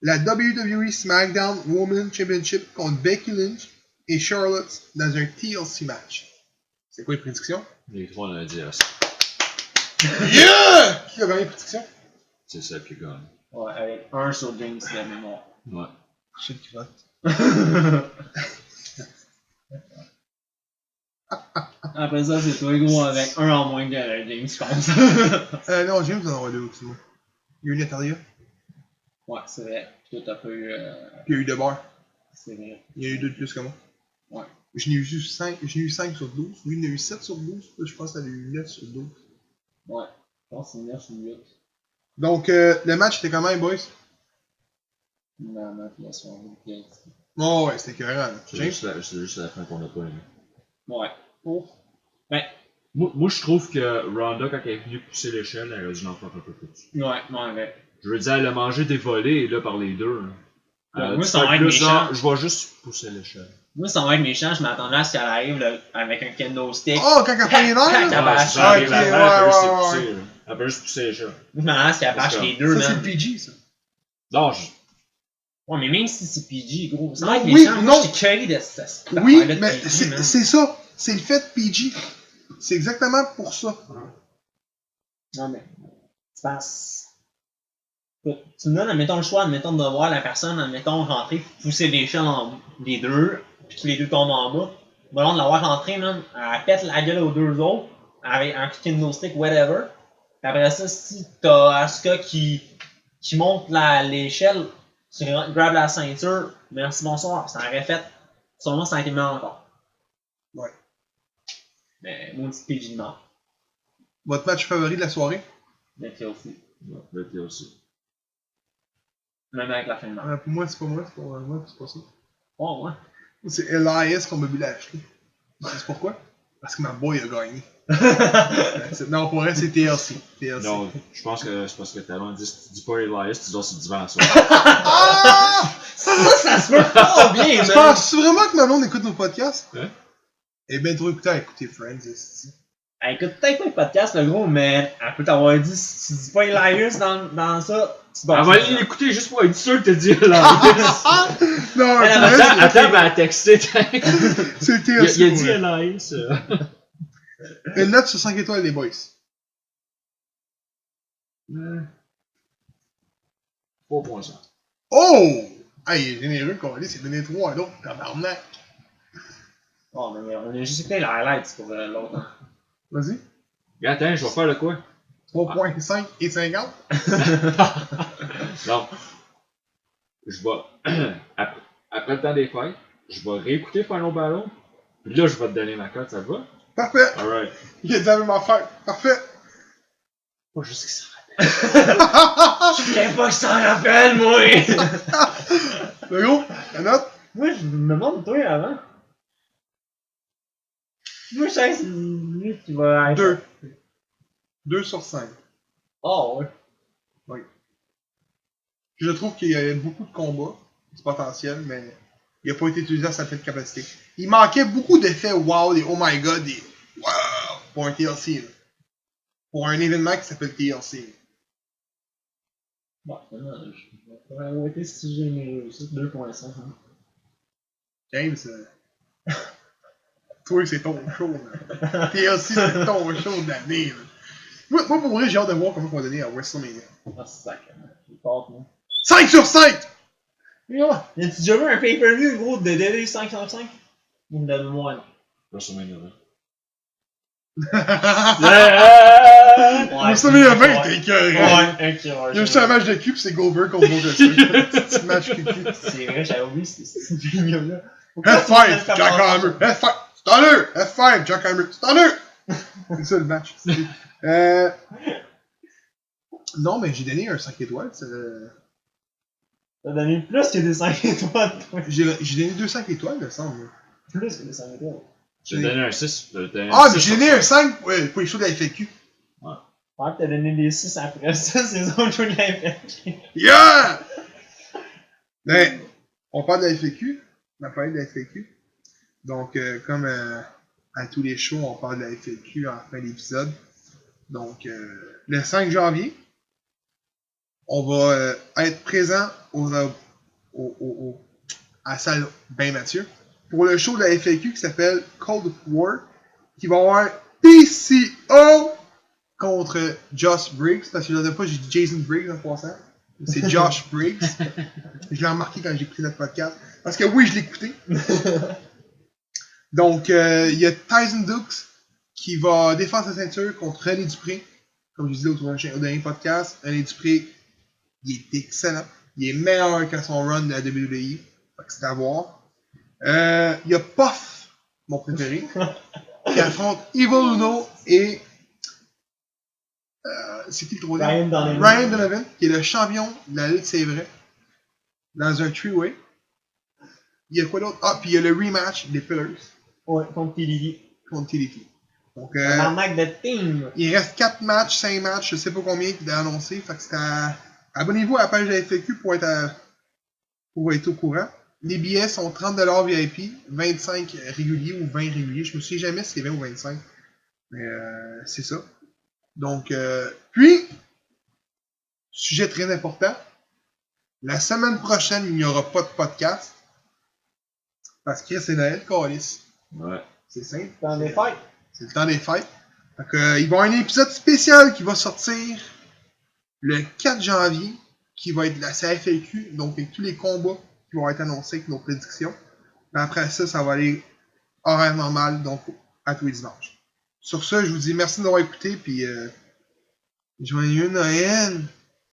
[SPEAKER 1] la WWE SmackDown Women's Championship contre Becky Lynch et Charlotte dans un TLC match. C'est quoi les prédictions?
[SPEAKER 3] Les trois, on a dit ça.
[SPEAKER 1] Yeah! Qui a gagné les prédictions?
[SPEAKER 3] C'est ça qui gagne.
[SPEAKER 2] Ouais, avec un sur James de la mémoire.
[SPEAKER 3] Ouais.
[SPEAKER 1] Shit qui vote.
[SPEAKER 2] Après ça, c'est toi, gros, avec un en moins que James, je pense.
[SPEAKER 1] Non, James en aura deux aussi, moi. Il y a eu Natalia.
[SPEAKER 2] Ouais, c'est vrai. Toi, t'as pas eu.
[SPEAKER 1] Puis il y a eu Debar.
[SPEAKER 2] C'est vrai.
[SPEAKER 1] Il y a eu deux de plus que moi.
[SPEAKER 2] Ouais.
[SPEAKER 1] Je n'ai eu 5 sur 12. Lui, il en a eu 7 sur 12. Là, je pense qu'il en a eu 9 sur 12.
[SPEAKER 2] Ouais. Je pense que c'est 9 ou 8.
[SPEAKER 1] Donc, le match était comment, boys?
[SPEAKER 2] Non, non, puis la soirée.
[SPEAKER 1] Oh, ouais, c'était écœurant.
[SPEAKER 3] C'est
[SPEAKER 1] James?
[SPEAKER 3] juste la fin qu'on a pas aimé.
[SPEAKER 2] Ouais. Oh. Ben.
[SPEAKER 3] Moi, je trouve que Ronda, quand elle est venue pousser l'échelle, elle a dû en faire un peu plus.
[SPEAKER 2] Ouais, ouais.
[SPEAKER 3] Je veux dire, elle a mangé des volets, là, par les deux.
[SPEAKER 2] Ouais, moi, ça va être
[SPEAKER 3] plus,
[SPEAKER 2] méchant.
[SPEAKER 3] genre, je vais juste pousser l'échelle.
[SPEAKER 2] Moi, ça va être méchant. Je m'attendais à ce qu'elle arrive là, avec un kendo stick.
[SPEAKER 1] Oh, quand elle fait les nerfs?
[SPEAKER 2] Ah,
[SPEAKER 3] Ouais, si ça
[SPEAKER 1] ok,
[SPEAKER 3] arrive avant,
[SPEAKER 1] ouais,
[SPEAKER 3] elle peut juste
[SPEAKER 1] ouais,
[SPEAKER 3] pousser, là. Elle peut juste pousser l'échelle.
[SPEAKER 2] Je m'attendais à ce qu'elle bâche les deux,
[SPEAKER 1] Ça, c'est
[SPEAKER 2] man.
[SPEAKER 1] le PG, ça.
[SPEAKER 3] Non,
[SPEAKER 2] Ouais, mais même si c'est PG, gros, ça
[SPEAKER 1] Non,
[SPEAKER 2] va être
[SPEAKER 1] oui,
[SPEAKER 2] méchant.
[SPEAKER 1] non.
[SPEAKER 2] Moi, j'étais curry de cette
[SPEAKER 1] Oui,
[SPEAKER 2] affaire-là de
[SPEAKER 1] mais
[SPEAKER 2] PG,
[SPEAKER 1] c'est
[SPEAKER 2] man.
[SPEAKER 1] ça. C'est le fait PG. C'est exactement pour ça.
[SPEAKER 2] Non, mais. C'est pas. Écoute, tu me donnes, admettons, le choix, admettons, de voir la personne, admettons, rentrer, pousser l'échelle les deux, puis que les deux tombent en bas. Bon, de l'avoir rentré, man, elle pète la gueule aux deux autres, avec un kendo stick, whatever. Puis après ça, si t'as Asuka qui monte l'échelle, tu grabes la ceinture, merci, bonsoir, ça aurait fait. Sûrement, ça a été mieux encore.
[SPEAKER 1] Ouais.
[SPEAKER 2] Mais, maudit PG de mort.
[SPEAKER 1] Votre match favori de la soirée?
[SPEAKER 2] Mais t'es aussi.
[SPEAKER 3] ouais, là, t'es aussi.
[SPEAKER 2] Même avec la fin de match.
[SPEAKER 1] Pour moi, c'est pas moi. C'est pour moi, c'est pas ça.
[SPEAKER 2] Oh, ouais.
[SPEAKER 1] C'est Elias qu'on m'a vu l'acheter. C'est pourquoi? Parce que ma boy a gagné. Non, pour vrai, c'est TLC.
[SPEAKER 3] Non, je pense que c'est parce que Talon dit si tu dis pas Elias, tu dors sur le divan à soi.
[SPEAKER 1] Ah!
[SPEAKER 2] Ça se peut pas bien,
[SPEAKER 1] Tu
[SPEAKER 2] man!
[SPEAKER 1] penses vraiment que Manon écoute nos podcasts?
[SPEAKER 3] Hein?
[SPEAKER 1] Eh bien, trop écouté à écouter Friends, ici.
[SPEAKER 2] Elle écoute peut-être pas le podcast, le gros, mais elle peut t'avoir dit si tu dis pas Elias dans ça, tu dors.
[SPEAKER 3] Elle va aller l'écouter juste pour être sûr que t'as dit Elias.
[SPEAKER 1] Non,
[SPEAKER 2] Elle
[SPEAKER 1] pour
[SPEAKER 2] avait
[SPEAKER 1] vrai,
[SPEAKER 3] Attends, elle a texté.
[SPEAKER 1] c'est
[SPEAKER 3] Il a
[SPEAKER 1] TLC.
[SPEAKER 3] dit Elias.
[SPEAKER 1] Une note sur 5 étoiles, les boys.
[SPEAKER 3] 3.5.
[SPEAKER 1] Oh! Ah, il est généreux, qu'on dit, c'est donné 3 à l'autre, tabarnak.
[SPEAKER 2] Oh, mais on a juste écouté les highlights pour l'autre. Hein.
[SPEAKER 1] Vas-y.
[SPEAKER 3] Attends, je vais faire le quoi?
[SPEAKER 1] 3.5 et 50.
[SPEAKER 3] Non. Je vais. Après le temps des fêtes, je vais réécouter Final Battle. Puis là, je vais te donner ma cote, ça te va?
[SPEAKER 1] Parfait.
[SPEAKER 3] Alright.
[SPEAKER 1] Il a dit la même affaire. Parfait.
[SPEAKER 3] Pas juste que ça.
[SPEAKER 2] Je sais pas que ça en rappelle, moi!
[SPEAKER 1] Le gros, la note?
[SPEAKER 2] Moi, je me demande toi avant. Moi, je sais que c'est lui qui va être.
[SPEAKER 1] 2. 2 sur 5.
[SPEAKER 2] Oh, ouais.
[SPEAKER 1] Je trouve qu'il y a beaucoup de combats, du potentiel, mais il n'a pas été utilisé à sa pleine capacité. Il manquait beaucoup d'effets wow, des oh my god, des wow pour un TLC. Là. Pour un événement qui s'appelle TLC.
[SPEAKER 2] Bon, finalement, je vais avoir été si généreux aussi, 2.5. Hein.
[SPEAKER 1] James, toi, c'est ton show. Là. TLC, c'est ton show de l'année. Là. Moi, pour vrai, j'ai hâte de voir comment on va donner à WrestleMania.
[SPEAKER 2] Ah, c'est sacrément. J'ai peur, moi.
[SPEAKER 1] 5 sur 5!
[SPEAKER 2] Y'a tu déjà vu un pay-per-view, gros, de DD 505? Ou de moi, non.
[SPEAKER 3] WrestleMania 20.
[SPEAKER 1] WrestleMania 20, t'es écœurant.
[SPEAKER 2] Ouais, ok, ouais.
[SPEAKER 1] Il y a juste un match de cul, c'est Goldberg contre Goldberg. Petit match de cul.
[SPEAKER 2] C'est vrai, j'avais oublié cette vidéo-là.
[SPEAKER 1] F5, Jack Hammer. F5, Stunner. F5, Jack Hammer. Stunner. C'est ça le match. Non, mais j'ai donné un 5 étoiles.
[SPEAKER 2] T'as donné plus que des 5 étoiles, toi.
[SPEAKER 1] J'ai donné 2 5 étoiles, il me semble.
[SPEAKER 2] Plus que des 5 étoiles.
[SPEAKER 3] J'ai donné un 6.
[SPEAKER 1] Ah, mais j'ai donné un 5 pour les shows de la FAQ.
[SPEAKER 2] Ouais, t'as donné des 6 après ça, c'est autres shows de la FAQ.
[SPEAKER 1] Yeah! Ben, on parle de la FAQ. On a parlé de la FAQ. Donc, comme à tous les shows, on parle de la FAQ en fin d'épisode. Donc, le 5 janvier, on va être présent à la salle Ben Mathieu pour le show de la FAQ qui s'appelle Cold War, qui va avoir PCO contre Josh Briggs, parce que je ne sais pas, j'ai dit Jason Briggs en passant. C'est Josh Briggs. Je l'ai remarqué quand j'ai écouté notre podcast. Parce que oui, je l'ai écouté. Donc, il y a Tyson Dukes qui va défendre sa ceinture contre René Dupré. Comme je disais au dernier podcast, René Dupré, il est excellent. Il est meilleur que son run de la WWE. Fait que c'est à voir. Il y a Puff, mon préféré, qui affronte Evil Uno et c'est qui le troisième? Ryan Donovan, qui est le champion de la lutte, c'est vrai, dans un three-way. Il y a quoi d'autre? Ah, puis il y a le rematch des Pillars.
[SPEAKER 2] Ouais, contre TDD.
[SPEAKER 1] Contre TDT. Donc,
[SPEAKER 2] l'arnaque de team.
[SPEAKER 1] Il reste 4 matchs, 5 matchs, je sais pas combien qui est annoncé. Fait que c'est abonnez-vous à la page de la FAQ pour être au courant. Les billets sont 30$ VIP, 25 réguliers ou 20 réguliers. Je me souviens jamais si c'est 20 ou 25. Mais c'est ça. Donc, puis, sujet très important. La semaine prochaine, il n'y aura pas de podcast. Parce que c'est Noël, Calis.
[SPEAKER 3] Ouais.
[SPEAKER 1] C'est simple.
[SPEAKER 2] C'est dans les fêtes.
[SPEAKER 1] C'est le temps des fêtes. Fait que, il va y avoir un épisode spécial qui va sortir le 4 janvier, qui va être la CFAQ, donc avec tous les combats qui vont être annoncés avec nos prédictions. Mais après ça, ça va aller horaire normal, donc à tous les dimanches. Sur ce, je vous dis merci d'avoir écouté, puis joyeux Noël!